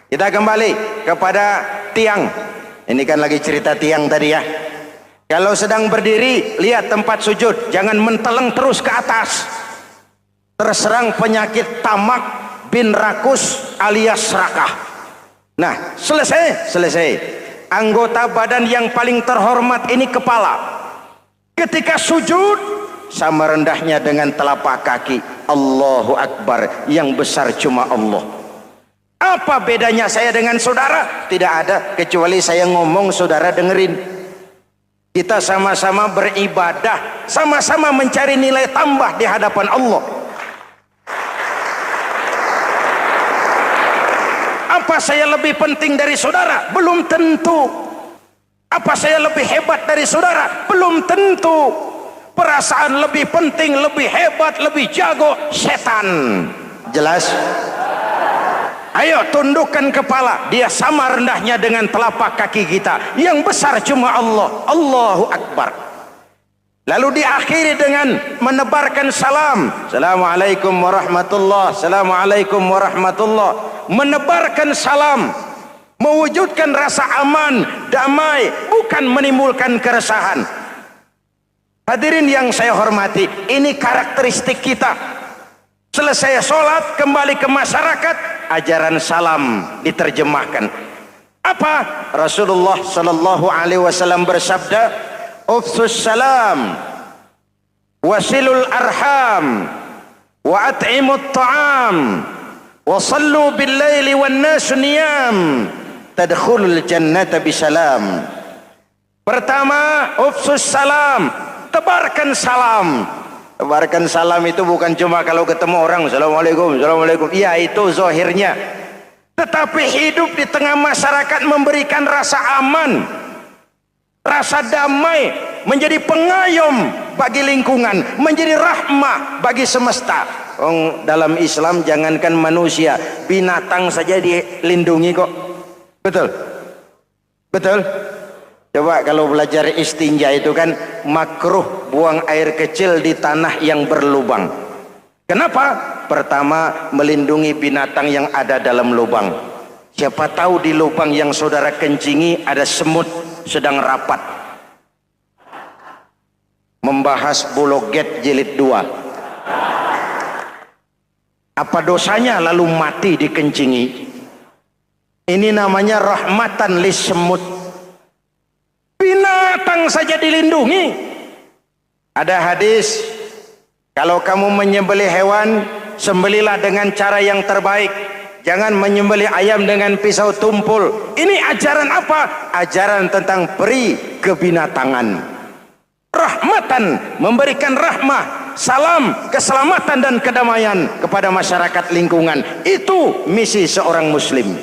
Kita kembali kepada tiang. Ini kan lagi cerita tiang tadi ya. Kalau sedang berdiri, lihat tempat sujud, jangan menteleng terus ke atas. Terserang penyakit tamak bin rakus alias serakah. Nah, selesai. Anggota badan yang paling terhormat ini kepala. Ketika sujud, sama rendahnya dengan telapak kaki. Allahu Akbar, yang besar cuma Allah. Apa bedanya saya dengan saudara? Tidak ada, kecuali saya ngomong saudara dengerin. Kita sama-sama beribadah, sama-sama mencari nilai tambah di hadapan Allah. Apa saya lebih penting dari saudara? Belum tentu. Apa saya lebih hebat dari saudara? Belum tentu. Perasaan lebih penting, lebih hebat, lebih jago setan. Jelas? Ayo tundukkan kepala. Dia sama rendahnya dengan telapak kaki kita. Yang besar cuma Allah. Allahu Akbar. Lalu diakhiri dengan menebarkan salam. Assalamualaikum warahmatullah. Assalamualaikum warahmatullah. Menebarkan salam, mewujudkan rasa aman, damai, bukan menimbulkan keresahan. Hadirin yang saya hormati, ini karakteristik kita. Selesai sholat, kembali ke masyarakat, ajaran salam diterjemahkan. Apa? Rasulullah Sallallahu Alaihi Wasallam bersabda, "Ufsus salam, wasilul arham, wa at'imut ta'am, wa sallu bil laili wan nasu niyam, tadkhulul jannata bisalam." Pertama, ufsus salam, tebarkan salam. Tebarkan salam itu bukan cuma kalau ketemu orang assalamualaikum, assalamualaikum. Iya, itu zahirnya. Tetapi hidup di tengah masyarakat memberikan rasa aman, rasa damai, menjadi pengayom bagi lingkungan, menjadi rahmah bagi semesta. Dalam Islam jangankan manusia, binatang saja dilindungi kok. Betul? Betul? Coba kalau belajar istinja itu kan makruh buang air kecil di tanah yang berlubang. Kenapa? Pertama, melindungi binatang yang ada dalam lubang. Siapa tahu di lubang yang saudara kencingi ada semut sedang rapat. Membahas Bologet jilid 2. Apa dosanya lalu mati dikencingi? Ini namanya rahmatan lis semut. Binatang saja dilindungi. Ada hadis, kalau kamu menyembelih hewan, sembelilah dengan cara yang terbaik. Jangan menyembelih ayam dengan pisau tumpul. Ini ajaran apa? Ajaran tentang peri kebinatangan. Rahmatan, memberikan rahmah, salam, keselamatan dan kedamaian kepada masyarakat lingkungan. Itu misi seorang muslim.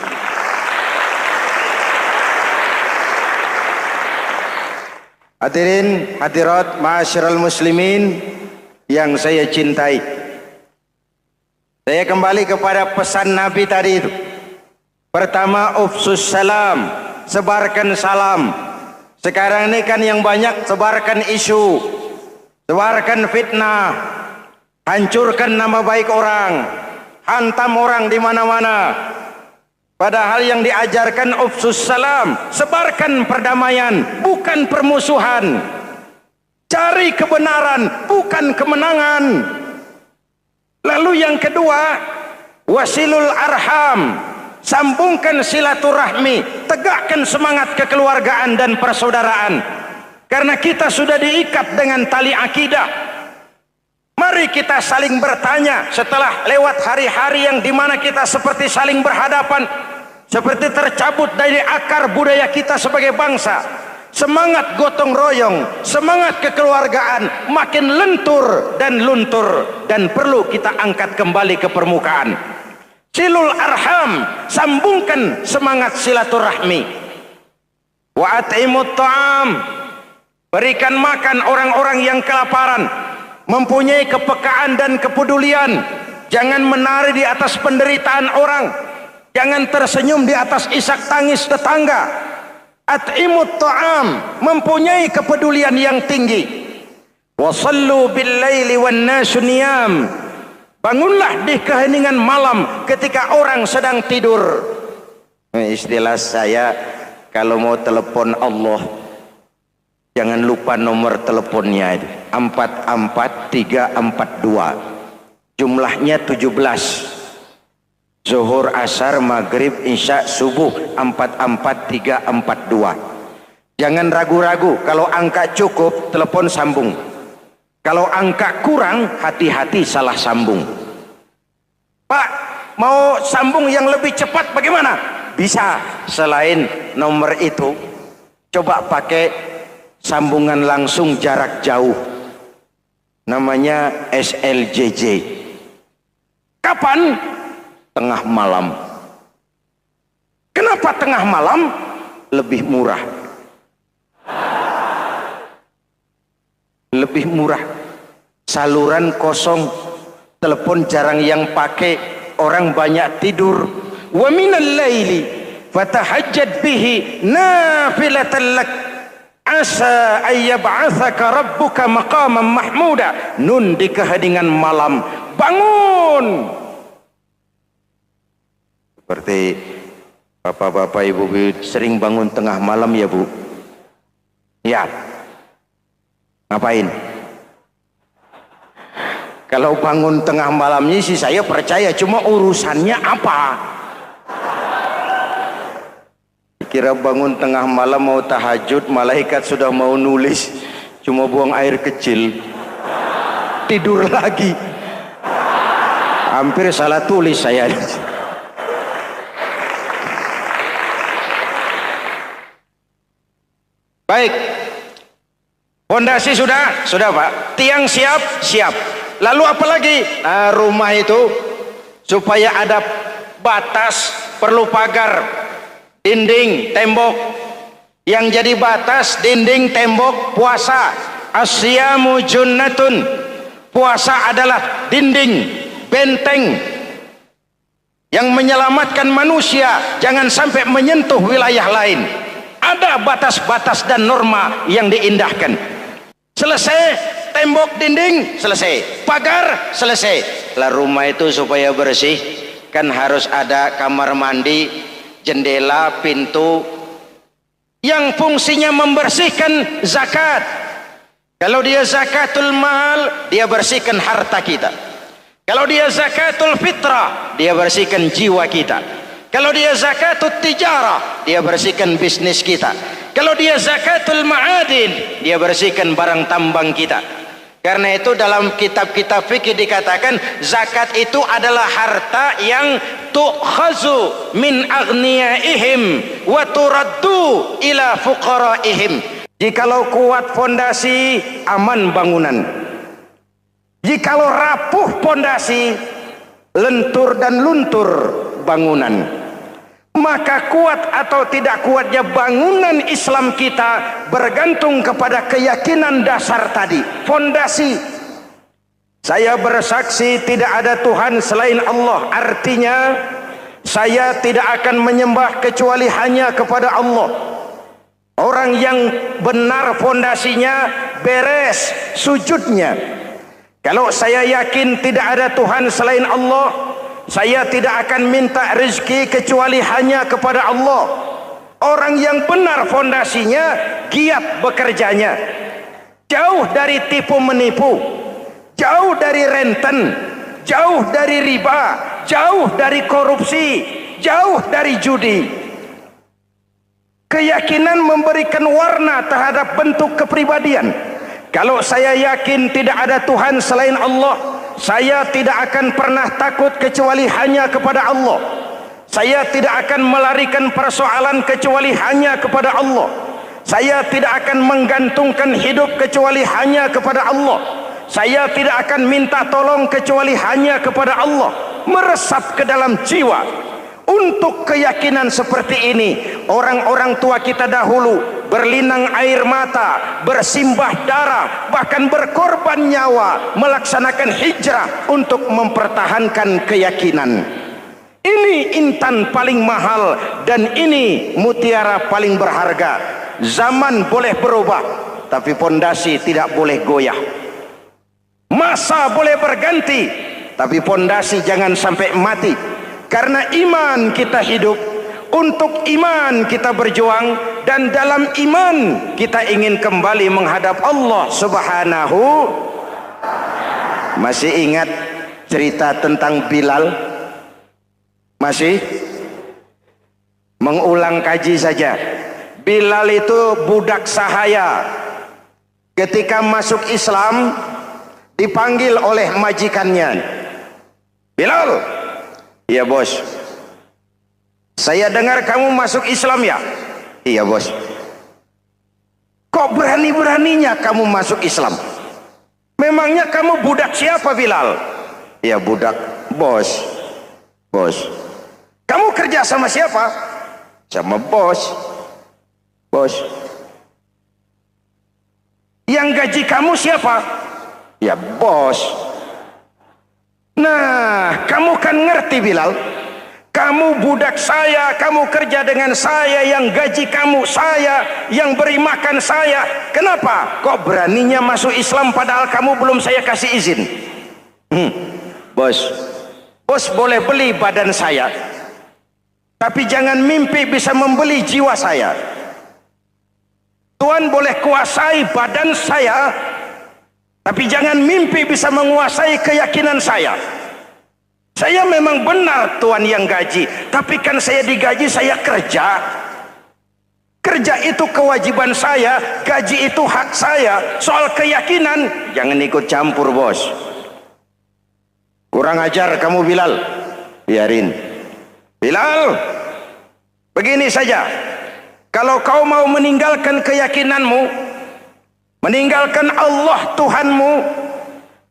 Hadirin hadirat ma'asyiral muslimin yang saya cintai, saya kembali kepada pesan Nabi tadi itu. Pertama, ufsus salam, sebarkan salam. Sekarang ini kan yang banyak sebarkan isu, sebarkan fitnah, hancurkan nama baik orang, hantam orang di mana-mana. Padahal yang diajarkan ufsus salam, sebarkan perdamaian, bukan permusuhan. Cari kebenaran, bukan kemenangan. Lalu yang kedua, wasilul arham, sambungkan silaturahmi, tegakkan semangat kekeluargaan dan persaudaraan. Karena kita sudah diikat dengan tali akidah. Mari kita saling bertanya setelah lewat hari-hari yang dimana kita seperti saling berhadapan, seperti tercabut dari akar budaya kita sebagai bangsa. Semangat gotong royong, semangat kekeluargaan makin lentur dan luntur, dan perlu kita angkat kembali ke permukaan. Silul arham, sambungkan semangat silaturahmi. Wa at'imut ta'am, berikan makan orang-orang yang kelaparan. Mempunyai kepekaan dan kepedulian. Jangan menari di atas penderitaan orang, jangan tersenyum di atas isak tangis tetangga. At'imut ta'am, mempunyai kepedulian yang tinggi. Wasallu bil laili wan nasu niyam, bangunlah di keheningan malam ketika orang sedang tidur. Istilah saya, kalau mau telepon Allah, jangan lupa nomor teleponnya, 44342, jumlahnya 17. Zuhur, asar, maghrib, isya, subuh, 44342. Jangan ragu-ragu. Kalau angka cukup, telepon sambung. Kalau angka kurang, hati-hati salah sambung. Pak, mau sambung yang lebih cepat bagaimana? Bisa. Selain nomor itu, coba pakai sambungan langsung jarak jauh. Namanya SLJJ. Kapan? Tengah malam. Kenapa tengah malam? Lebih murah. Lebih murah. Saluran kosong, telepon jarang yang pakai, orang banyak tidur. Wa minal laili fatahajjad bihi nafilatan lak asa ayyab'atsaka rabbuka maqaman mahmuda. Nun di keheningan malam, bangun. Seperti bapak-bapak, ibu-ibu sering bangun tengah malam ya Bu? Ya. Ngapain? Kalau bangun tengah malamnya sih saya percaya, cuma urusannya apa? Kira bangun tengah malam mau tahajud, malaikat sudah mau nulis, cuma buang air kecil, tidur lagi. Hampir salah tulis saya. Baik, fondasi sudah Pak, tiang siap, lalu apa lagi? Nah, rumah itu supaya ada batas, perlu pagar, dinding, tembok. Yang jadi batas, dinding, tembok, puasa. Asyamu junnatun, puasa adalah dinding, benteng yang menyelamatkan manusia jangan sampai menyentuh wilayah lain. Ada batas-batas dan norma yang diindahkan. Selesai, tembok, dinding, selesai. Pagar, selesai. Lah rumah itu supaya bersih, kan harus ada kamar mandi, jendela, pintu, yang fungsinya membersihkan zakat. Kalau dia zakatul mal, dia bersihkan harta kita. Kalau dia zakatul fitrah, dia bersihkan jiwa kita. Kalau dia zakatul tijarah, dia bersihkan bisnis kita. Kalau dia zakatul ma'adin, dia bersihkan barang tambang kita. Karena itu dalam kitab-kitab fikih dikatakan zakat itu adalah harta yang tu'khazu min aghniyaihim wa turaddu ila fuqaraihim. Jikalau kuat fondasi, aman bangunan. Jikalau rapuh fondasi, lentur dan luntur bangunan. Maka kuat atau tidak kuatnya bangunan Islam kita bergantung kepada keyakinan dasar tadi, fondasi. Saya bersaksi tidak ada Tuhan selain Allah, artinya saya tidak akan menyembah kecuali hanya kepada Allah. Orang yang benar fondasinya beres sujudnya. Kalau saya yakin tidak ada Tuhan selain Allah, Saya tidak akan minta rezeki kecuali hanya kepada Allah. Orang yang benar fondasinya, giat bekerjanya, jauh dari tipu menipu, jauh dari renten, jauh dari riba, jauh dari korupsi, jauh dari judi. Keyakinan memberikan warna terhadap bentuk kepribadian. Kalau saya yakin tidak ada Tuhan selain Allah, saya tidak akan pernah takut kecuali hanya kepada Allah. Saya tidak akan melarikan persoalan kecuali hanya kepada Allah. Saya tidak akan menggantungkan hidup kecuali hanya kepada Allah. Saya tidak akan minta tolong kecuali hanya kepada Allah. Meresap ke dalam jiwa. Untuk keyakinan seperti ini, orang-orang tua kita dahulu berlinang air mata, bersimbah darah, bahkan berkorban nyawa, melaksanakan hijrah untuk mempertahankan keyakinan. Ini intan paling mahal dan ini mutiara paling berharga. Zaman boleh berubah, tapi pondasi tidak boleh goyah. Masa boleh berganti, tapi pondasi jangan sampai mati. Karena iman kita hidup, untuk iman kita berjuang, dan dalam iman kita ingin kembali menghadap Allah Subhanahu. Masih ingat cerita tentang Bilal? Masih? Mengulang kaji saja. Bilal itu budak sahaya. Ketika masuk Islam, dipanggil oleh majikannya. Bilal, iya bos. Saya dengar kamu masuk Islam ya? Iya bos. Kok berani-beraninya kamu masuk Islam? Memangnya kamu budak siapa Bilal? Iya budak bos. Bos. Kamu kerja sama siapa? Sama bos. Bos. Yang gaji kamu siapa? Ya bos. Nah, kamu kan ngerti Bilal, kamu budak saya, kamu kerja dengan saya, yang gaji kamu saya, yang beri makan saya. Kenapa? Kok beraninya masuk Islam padahal kamu belum saya kasih izin? Bos, bos boleh beli badan saya, tapi jangan mimpi bisa membeli jiwa saya. Tuhan boleh kuasai badan saya, tapi jangan mimpi bisa menguasai keyakinan saya. Saya memang benar Tuhan yang gaji, tapi kan saya digaji, saya kerja. Kerja itu kewajiban saya, gaji itu hak saya. Soal keyakinan, jangan ikut campur bos. Kurang ajar kamu Bilal. Biarin. Bilal, begini saja. Kalau kau mau meninggalkan keyakinanmu, meninggalkan Allah Tuhanmu,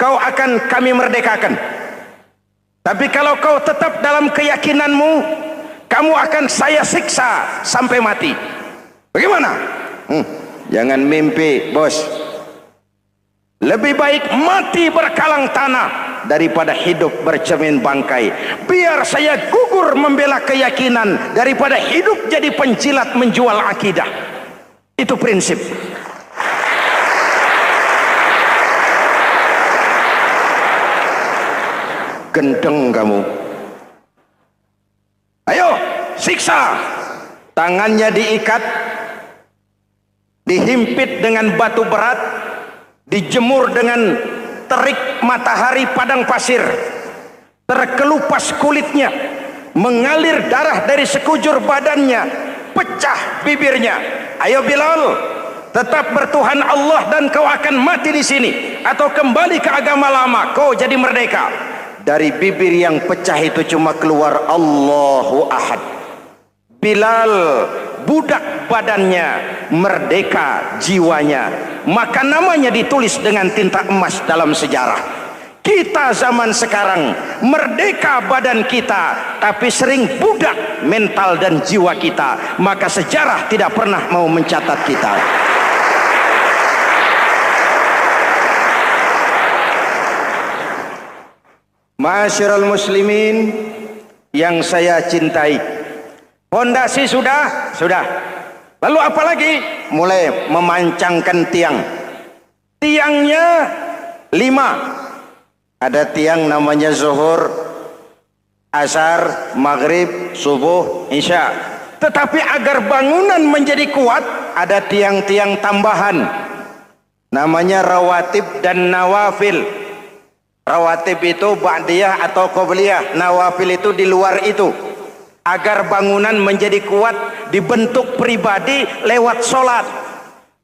kau akan kami merdekakan. Tapi kalau kau tetap dalam keyakinanmu, kamu akan saya siksa sampai mati. Bagaimana? Jangan mimpi bos. Lebih baik mati berkalang tanah daripada hidup bercermin bangkai. Biar saya gugur membela keyakinan daripada hidup jadi penjilat menjual akidah. Itu prinsip. Gendeng kamu. Ayo siksa. Tangannya diikat, dihimpit dengan batu berat, dijemur dengan terik matahari padang pasir, terkelupas kulitnya, mengalir darah dari sekujur badannya, pecah bibirnya. Ayo Bilal, tetap bertuhan Allah dan kau akan mati di sini, atau kembali ke agama lama, kau jadi merdeka. Dari bibir yang pecah itu cuma keluar Allahu Ahad. Bilal budak badannya, merdeka jiwanya, maka namanya ditulis dengan tinta emas dalam sejarah. Kita zaman sekarang merdeka badan kita, tapi sering budak mental dan jiwa kita, maka sejarah tidak pernah mau mencatat kita. Masyarul muslimin yang saya cintai, fondasi sudah. Lalu apa lagi? Mulai memancangkan tiang. Tiangnya 5. Ada tiang namanya zuhur, asar, maghrib, subuh, isya. Tetapi agar bangunan menjadi kuat, ada tiang-tiang tambahan, namanya rawatib dan nawafil. Rawatib itu ba'diyah atau qobliyah, nawafil itu di luar itu. Agar bangunan menjadi kuat, dibentuk pribadi lewat solat.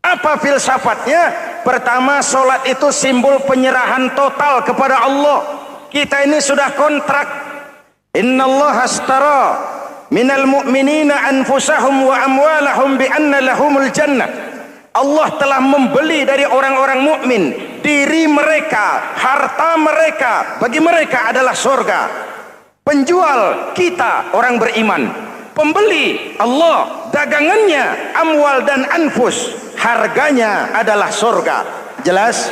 Apa filsafatnya? Pertama, solat itu simbol penyerahan total kepada Allah. Kita ini sudah kontrak. Innallaha astara minal mu'minina anfusahum wa amwalahum bi anna lahumul jannah. Allah telah membeli dari orang-orang mukmin diri mereka, harta mereka, bagi mereka adalah surga. Penjual kita orang beriman, pembeli Allah, dagangannya amwal dan anfus, harganya adalah surga. Jelas?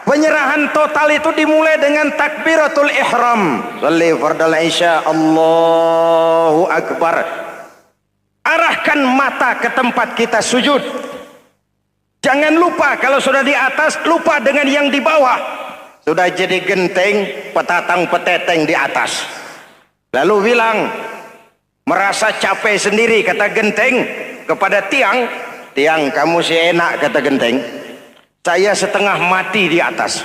Penyerahan total itu dimulai dengan takbiratul ihram. Shalli fardal isya, Allahu akbar. Arahkan mata ke tempat kita sujud. Jangan lupa kalau sudah di atas, lupa dengan yang di bawah. Sudah jadi genteng, petatang peteteng di atas. Lalu bilang, merasa capek sendiri, kata genteng kepada tiang. Tiang, kamu sih enak, kata genteng. Saya setengah mati di atas.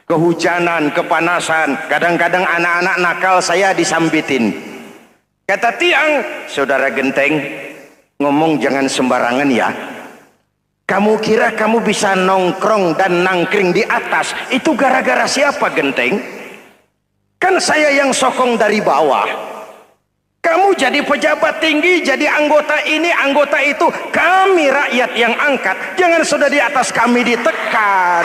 Kehujanan, kepanasan, kadang-kadang anak-anak nakal saya disambitin. Kata tiang, saudara genteng, ngomong jangan sembarangan ya. Kamu kira kamu bisa nongkrong dan nangkring di atas, itu gara-gara siapa genteng? Kan saya yang sokong dari bawah. Kamu jadi pejabat tinggi, jadi anggota ini, anggota itu. Kami rakyat yang angkat, jangan sudah di atas kami ditekan.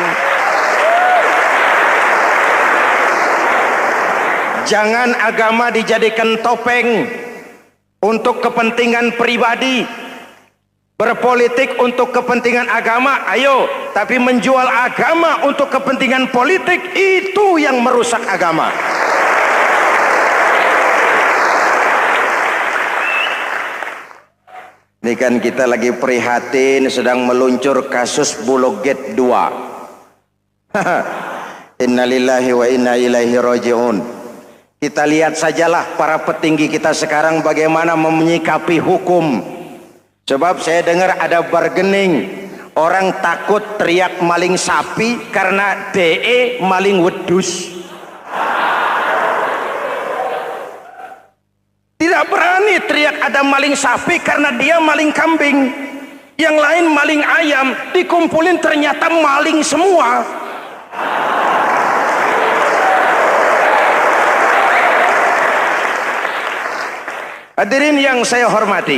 Jangan agama dijadikan topeng untuk kepentingan pribadi. Berpolitik untuk kepentingan agama, ayo. Tapi menjual agama untuk kepentingan politik, itu yang merusak agama. Ini kan kita lagi prihatin, sedang meluncur kasus Bulog Gate 2. Innalillahi wa inna ilaihi raji'un. Kita lihat sajalah para petinggi kita sekarang bagaimana menyikapi hukum. Sebab saya dengar ada bargaining, orang takut teriak maling sapi karena DE maling wedus. Tidak berani teriak ada maling sapi karena dia maling kambing. Yang lain maling ayam, dikumpulin ternyata maling semua. Hadirin yang saya hormati,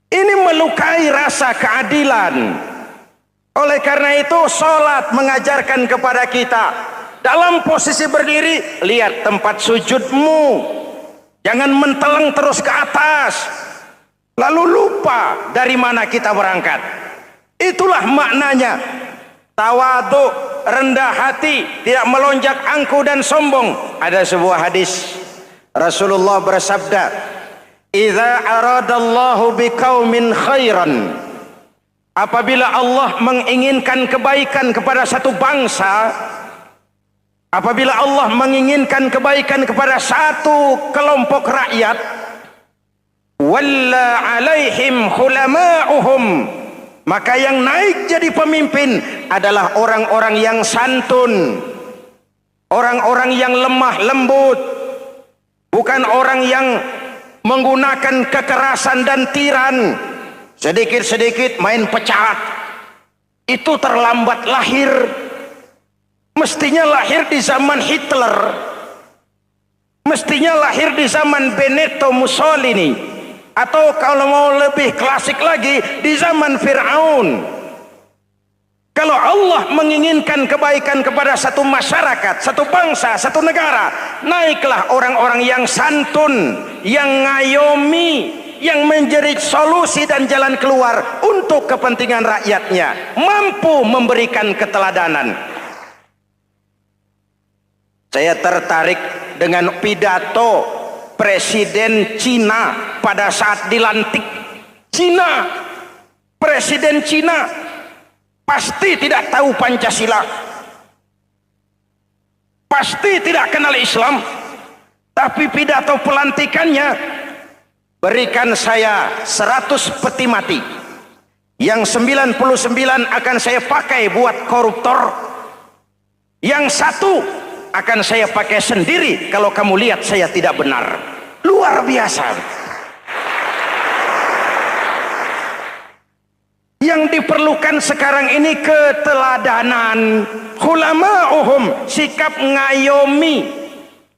ini melukai rasa keadilan. Oleh karena itu, sholat mengajarkan kepada kita, dalam posisi berdiri, lihat tempat sujudmu. Jangan menteleng terus ke atas, lalu lupa dari mana kita berangkat. Itulah maknanya. Tawadhu, rendah hati, tidak melonjak angku dan sombong. Ada sebuah hadis, Rasulullah bersabda, "Idza aradallahu biqaumin khairan." Apabila Allah menginginkan kebaikan kepada satu bangsa, apabila Allah menginginkan kebaikan kepada satu kelompok rakyat, walla alaihim hulama'uhum, maka yang naik jadi pemimpin adalah orang-orang yang santun, orang-orang yang lemah lembut, bukan orang yang menggunakan kekerasan dan tiran. Sedikit-sedikit main pecat, itu terlambat lahir. Mestinya lahir di zaman Hitler, mestinya lahir di zaman Benito Mussolini, atau kalau mau lebih klasik lagi, di zaman Fir'aun. Kalau Allah menginginkan kebaikan kepada satu masyarakat, satu bangsa, satu negara, naiklah orang-orang yang santun, yang ngayomi, yang menjadi solusi dan jalan keluar untuk kepentingan rakyatnya, mampu memberikan keteladanan. Saya tertarik dengan pidato Presiden Cina pada saat dilantik. Cina, Presiden Cina pasti tidak tahu Pancasila, pasti tidak kenal Islam, Tapi pidato pelantikannya, berikan saya 100 peti mati, yang 99 akan saya pakai buat koruptor, yang satu akan saya pakai sendiri kalau kamu lihat saya tidak benar. Luar biasa. Yang diperlukan sekarang ini keteladanan, hulama'uhum, sikap ngayomi,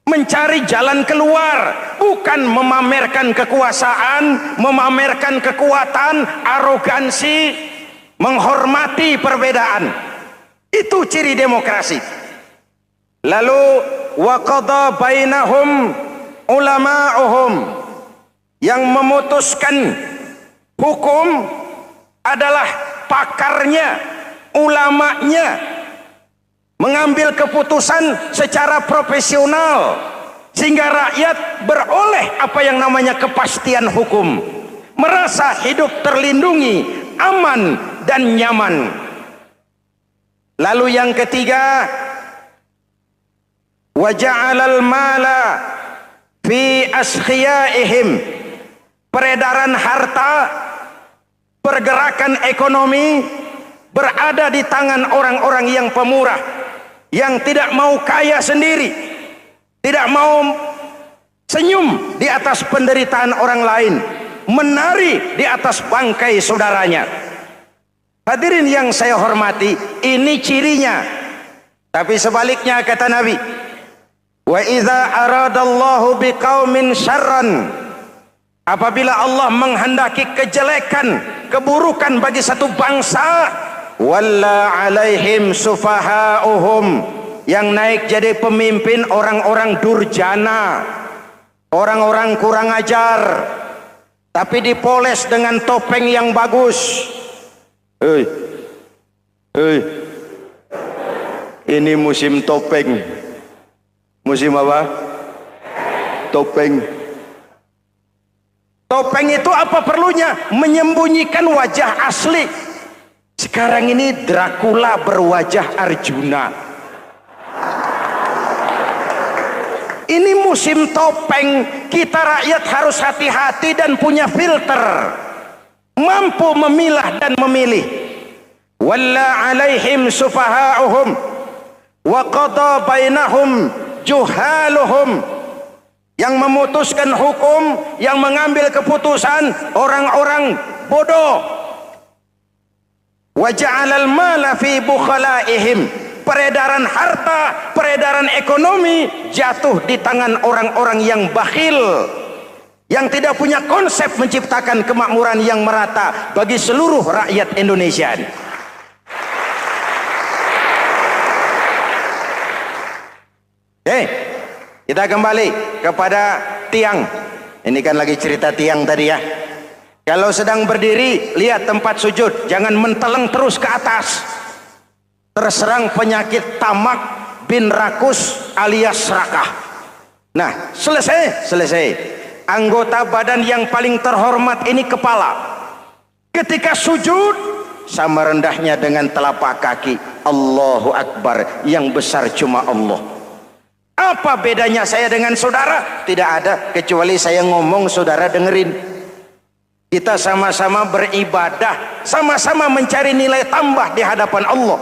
mencari jalan keluar, bukan memamerkan kekuasaan, memamerkan kekuatan, arogansi, menghormati perbedaan. Itu ciri demokrasi. Lalu waqadha bainahum ulama'uhum, yang memutuskan hukum adalah pakarnya, ulamanya, mengambil keputusan secara profesional sehingga rakyat beroleh apa yang namanya kepastian hukum, merasa hidup terlindungi, aman dan nyaman. Lalu yang ketiga, wa ja'alal mala fi askhiyaihim, peredaran harta, pergerakan ekonomi berada di tangan orang-orang yang pemurah, yang tidak mau kaya sendiri, tidak mau senyum di atas penderitaan orang lain, menari di atas bangkai saudaranya. Hadirin yang saya hormati, ini cirinya. Tapi sebaliknya kata Nabi, wa idza aradallahu biqaumin syarran, apabila Allah menghendaki kejelekan, keburukan bagi satu bangsa, walla alaihim sufaha'uhum, yang naik jadi pemimpin orang-orang durjana, orang-orang kurang ajar, tapi dipoles dengan topeng yang bagus. Ini musim topeng. Musim apa? Topeng. Topeng itu apa perlunya? Menyembunyikan wajah asli. Sekarang ini Dracula berwajah Arjuna. Ini musim topeng. Kita rakyat harus hati-hati dan punya filter, mampu memilah dan memilih. Walla alaihim sufaha'uhum wa qada bainahum juhaluhum, yang memutuskan hukum, yang mengambil keputusan orang-orang bodoh. Wa ja'alal mala fi bukhalaihim, peredaran harta, peredaran ekonomi jatuh di tangan orang-orang yang bakhil, yang tidak punya konsep menciptakan kemakmuran yang merata bagi seluruh rakyat Indonesia. Oke, kita kembali kepada tiang. Ini kan lagi cerita tiang tadi ya. Kalau sedang berdiri, lihat tempat sujud, jangan menteleng terus ke atas. Terserang penyakit tamak bin rakus alias serakah. Nah, selesai. Anggota badan yang paling terhormat ini kepala. Ketika sujud, sama rendahnya dengan telapak kaki. Allahu Akbar, yang besar cuma Allah. Apa bedanya saya dengan saudara? Tidak ada, kecuali saya ngomong saudara dengerin. Kita sama-sama beribadah, sama-sama mencari nilai tambah di hadapan Allah.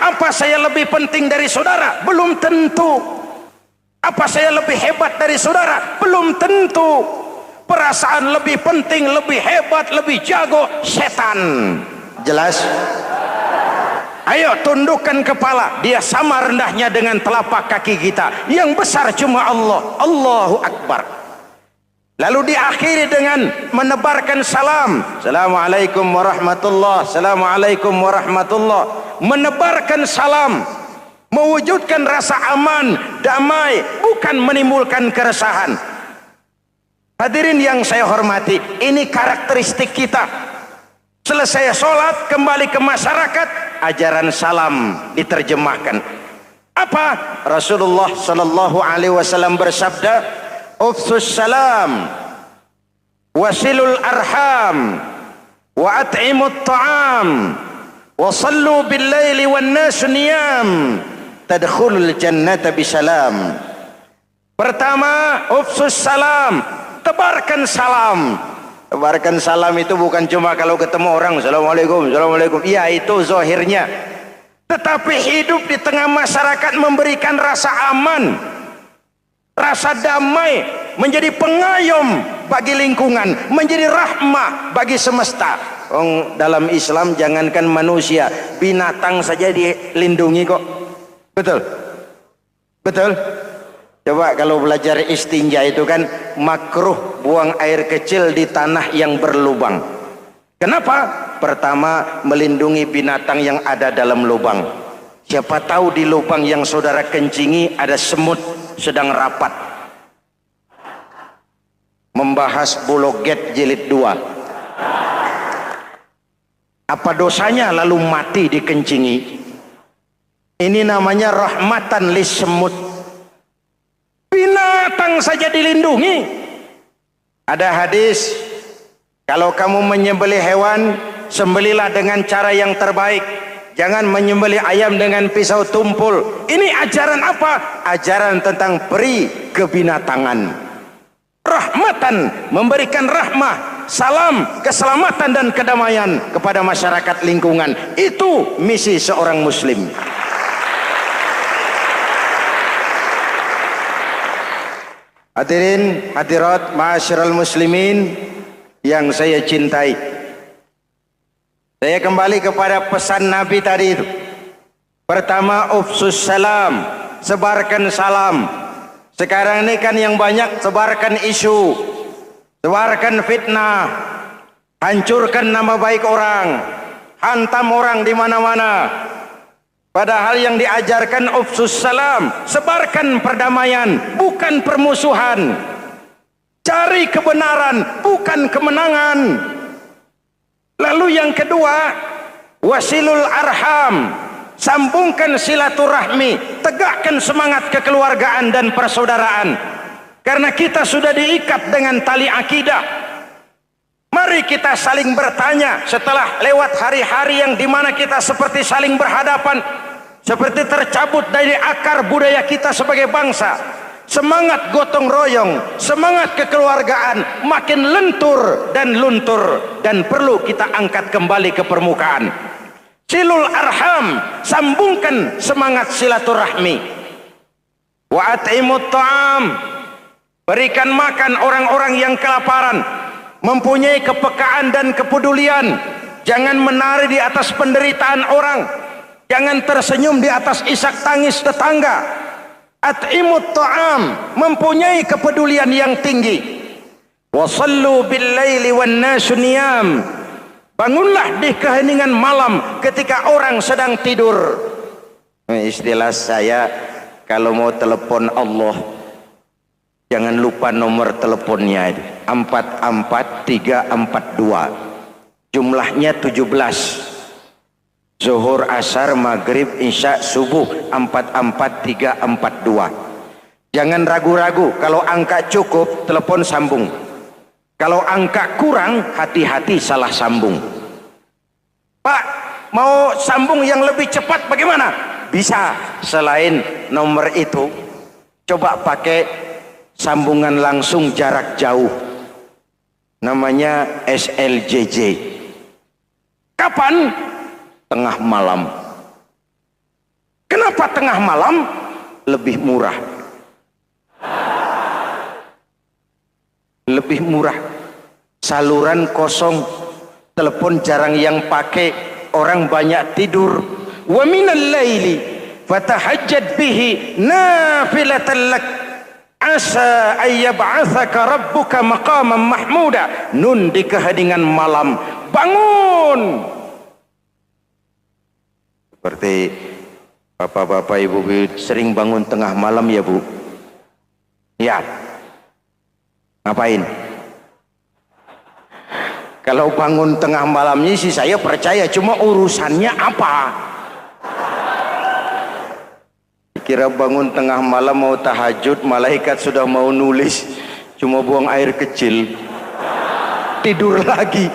Apa saya lebih penting dari saudara? Belum tentu. Apa saya lebih hebat dari saudara? Belum tentu. Perasaan lebih penting, lebih hebat, lebih jago, setan. Jelas? Ayo tundukkan kepala, dia sama rendahnya dengan telapak kaki kita. Yang besar cuma Allah. Allahu Akbar. Lalu diakhiri dengan menebarkan salam. Assalamualaikum warahmatullah. Assalamualaikum warahmatullah. Menebarkan salam, mewujudkan rasa aman, damai, bukan menimbulkan keresahan. Hadirin yang saya hormati, ini karakteristik kita. Selesai sholat, kembali ke masyarakat, ajaran salam diterjemahkan. Apa? Rasulullah sallallahu alaihi wasallam bersabda, "Ufsus salam, wasilul arham, wa at'imut ta'am, wa sallu bil laili wan nas niyam, tadkhulul jannata bisalam. Pertama, ufsus salam, tebarkan salam. Tebarkan salam itu bukan cuma kalau ketemu orang assalamualaikum, assalamualaikum. Iya, itu zahirnya. Tetapi hidup di tengah masyarakat memberikan rasa aman, rasa damai, menjadi pengayom bagi lingkungan, menjadi rahmah bagi semesta. Dalam Islam jangankan manusia, binatang saja dilindungi kok. Betul? Betul? Coba kalau belajar istinja itu kan makruh buang air kecil di tanah yang berlubang. Kenapa? Pertama, melindungi binatang yang ada dalam lubang. Siapa tahu di lubang yang saudara kencingi ada semut sedang rapat. Membahas Bologet jilid 2. Apa dosanya lalu mati dikencingi? Ini namanya rahmatan lis semut. Binatang saja dilindungi. Ada hadis, kalau kamu menyembelih hewan, sembelilah dengan cara yang terbaik. Jangan menyembelih ayam dengan pisau tumpul. Ini ajaran apa? Ajaran tentang peri kebinatangan. Rahmatan, memberikan rahmah, salam, keselamatan dan kedamaian kepada masyarakat lingkungan. Itu misi seorang muslim. Hadirin hadirat ma'asyiral muslimin yang saya cintai, saya kembali kepada pesan Nabi tadi itu. Pertama, ufsus salam, sebarkan salam. Sekarang ini kan yang banyak sebarkan isu, sebarkan fitnah, hancurkan nama baik orang, hantam orang di mana-mana. Padahal yang diajarkan ufsus salam, sebarkan perdamaian, bukan permusuhan. Cari kebenaran, bukan kemenangan. Lalu yang kedua, wasilul arham, sambungkan silaturahmi, tegakkan semangat kekeluargaan dan persaudaraan. Karena kita sudah diikat dengan tali akidah. Mari kita saling bertanya setelah lewat hari-hari yang dimana kita seperti saling berhadapan, seperti tercabut dari akar budaya kita sebagai bangsa. Semangat gotong royong, semangat kekeluargaan makin lentur dan luntur, dan perlu kita angkat kembali ke permukaan. Silul arham, sambungkan semangat silaturahmi. Wa at'imut ta'am, berikan makan orang-orang yang kelaparan. Mempunyai kepekaan dan kepedulian. Jangan menari di atas penderitaan orang. Jangan tersenyum di atas isak tangis tetangga. At'imut ta'am, mempunyai kepedulian yang tinggi. Wasallu bil laili wan nasu niyam, bangunlah di keheningan malam ketika orang sedang tidur. Istilah saya, kalau mau telepon Allah, jangan lupa nomor teleponnya itu 44342. Jumlahnya 17. Zuhur, asar, maghrib, isya, subuh 44342. Jangan ragu-ragu. Kalau angka cukup, telepon sambung. Kalau angka kurang, hati-hati salah sambung. Pak, mau sambung yang lebih cepat bagaimana? Bisa. Selain nomor itu, coba pakai sambungan langsung jarak jauh. Namanya SLJJ. Kapan? Tengah malam. Kenapa tengah malam? Lebih murah. Lebih murah. Saluran kosong, telepon jarang yang pakai, orang banyak tidur. Wa minal laili fatahajjad bihi nafilatan lak asa ayyab'atsaka rabbuka maqaman mahmuda. Nun, di keheningan malam bangun. Seperti bapak-bapak, ibu-ibu sering bangun tengah malam ya Bu? Ya. Ngapain? Kalau bangun tengah malamnya sih saya percaya, cuma urusannya apa? Kira bangun tengah malam mau tahajud, malaikat sudah mau nulis, cuma buang air kecil, tidur lagi.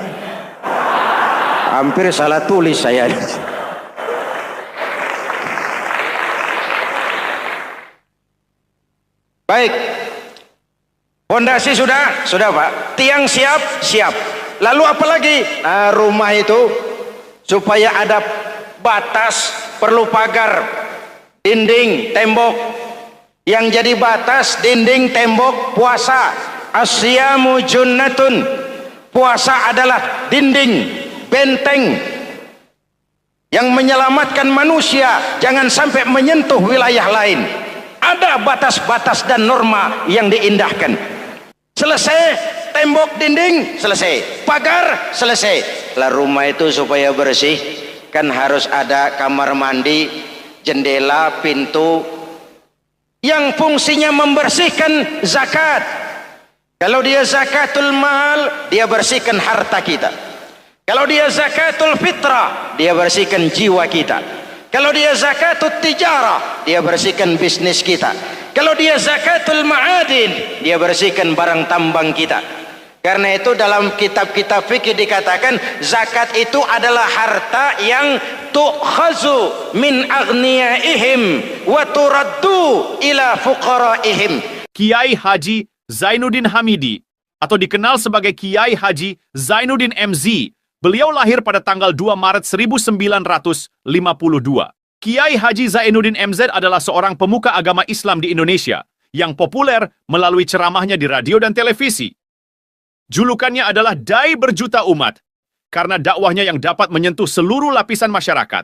Hampir salah tulis saya. Baik. Pondasi sudah Pak. Tiang siap? Siap. Lalu apa lagi? Nah, rumah itu supaya ada batas, perlu pagar, dinding, tembok. Yang jadi batas, dinding, tembok, puasa. Asyamu junnatun. Puasa adalah dinding, benteng yang menyelamatkan manusia jangan sampai menyentuh wilayah lain. Ada batas-batas dan norma yang diindahkan. Selesai, tembok, dinding, selesai. Pagar, selesai. Lah rumah itu supaya bersih kan harus ada kamar mandi, jendela, pintu yang fungsinya membersihkan zakat. Kalau dia zakatul mal, dia bersihkan harta kita. Kalau dia zakatul fitrah, dia bersihkan jiwa kita. Kalau dia zakatul tijarah, dia bersihkan bisnis kita. Kalau dia zakatul ma'adin, dia bersihkan barang tambang kita. Karena itu dalam kitab-kitab fikih dikatakan zakat itu adalah harta yang tu'khazu min aghniyaihim wa turaddu ila fuqaraihim. Kiai Haji Zainuddin Hamidi, atau dikenal sebagai Kiai Haji Zainuddin MZ, beliau lahir pada tanggal 2 Maret 1952. Kiai Haji Zainuddin MZ adalah seorang pemuka agama Islam di Indonesia yang populer melalui ceramahnya di radio dan televisi. Julukannya adalah Dai Berjuta Umat karena dakwahnya yang dapat menyentuh seluruh lapisan masyarakat.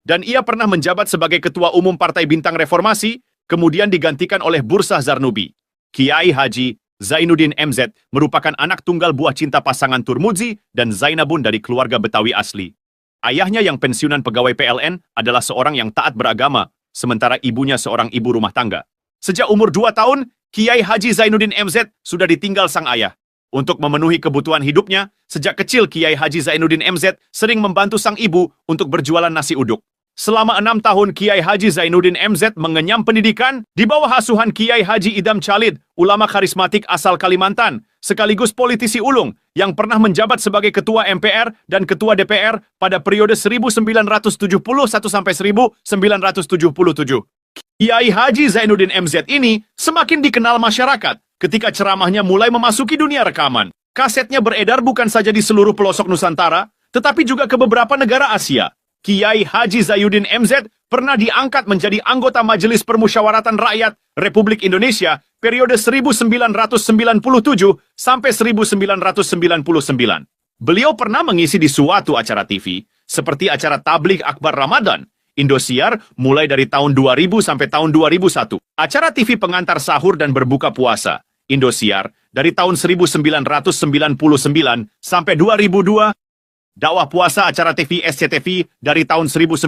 Dan ia pernah menjabat sebagai Ketua Umum Partai Bintang Reformasi, kemudian digantikan oleh Bursah Zarnubi. Kiai Haji Zainuddin MZ merupakan anak tunggal buah cinta pasangan Turmudzi dan Zainabun dari keluarga Betawi asli. Ayahnya yang pensiunan pegawai PLN adalah seorang yang taat beragama, sementara ibunya seorang ibu rumah tangga. Sejak umur 2 tahun, Kiai Haji Zainuddin MZ sudah ditinggal sang ayah. Untuk memenuhi kebutuhan hidupnya, sejak kecil Kiai Haji Zainuddin MZ sering membantu sang ibu untuk berjualan nasi uduk. Selama 6 tahun Kiai Haji Zainuddin MZ mengenyam pendidikan di bawah asuhan Kiai Haji Idam Chalid, ulama karismatik asal Kalimantan, sekaligus politisi ulung yang pernah menjabat sebagai Ketua MPR dan Ketua DPR pada periode 1971 sampai 1977. Kiai Haji Zainuddin MZ ini semakin dikenal masyarakat ketika ceramahnya mulai memasuki dunia rekaman. Kasetnya beredar bukan saja di seluruh pelosok Nusantara, tetapi juga ke beberapa negara Asia. Kiai Haji Zainuddin MZ pernah diangkat menjadi anggota Majelis Permusyawaratan Rakyat Republik Indonesia periode 1997 sampai 1999. Beliau pernah mengisi di suatu acara TV, seperti acara Tabligh Akbar Ramadan, Indosiar mulai dari tahun 2000 sampai tahun 2001. Acara TV pengantar sahur dan berbuka puasa, Indosiar, dari tahun 1999 sampai 2002. Dakwah puasa acara TV SCTV dari tahun 1991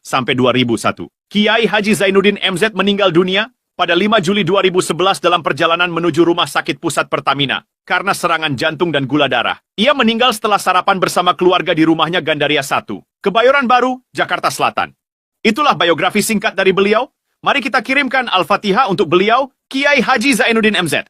sampai 2001. Kiai Haji Zainuddin MZ meninggal dunia pada 5 Juli 2011 dalam perjalanan menuju Rumah Sakit Pusat Pertamina karena serangan jantung dan gula darah. Ia meninggal setelah sarapan bersama keluarga di rumahnya Gandaria 1, Kebayoran Baru, Jakarta Selatan. Itulah biografi singkat dari beliau. Mari kita kirimkan Al-Fatihah untuk beliau, Kiai Haji Zainuddin MZ.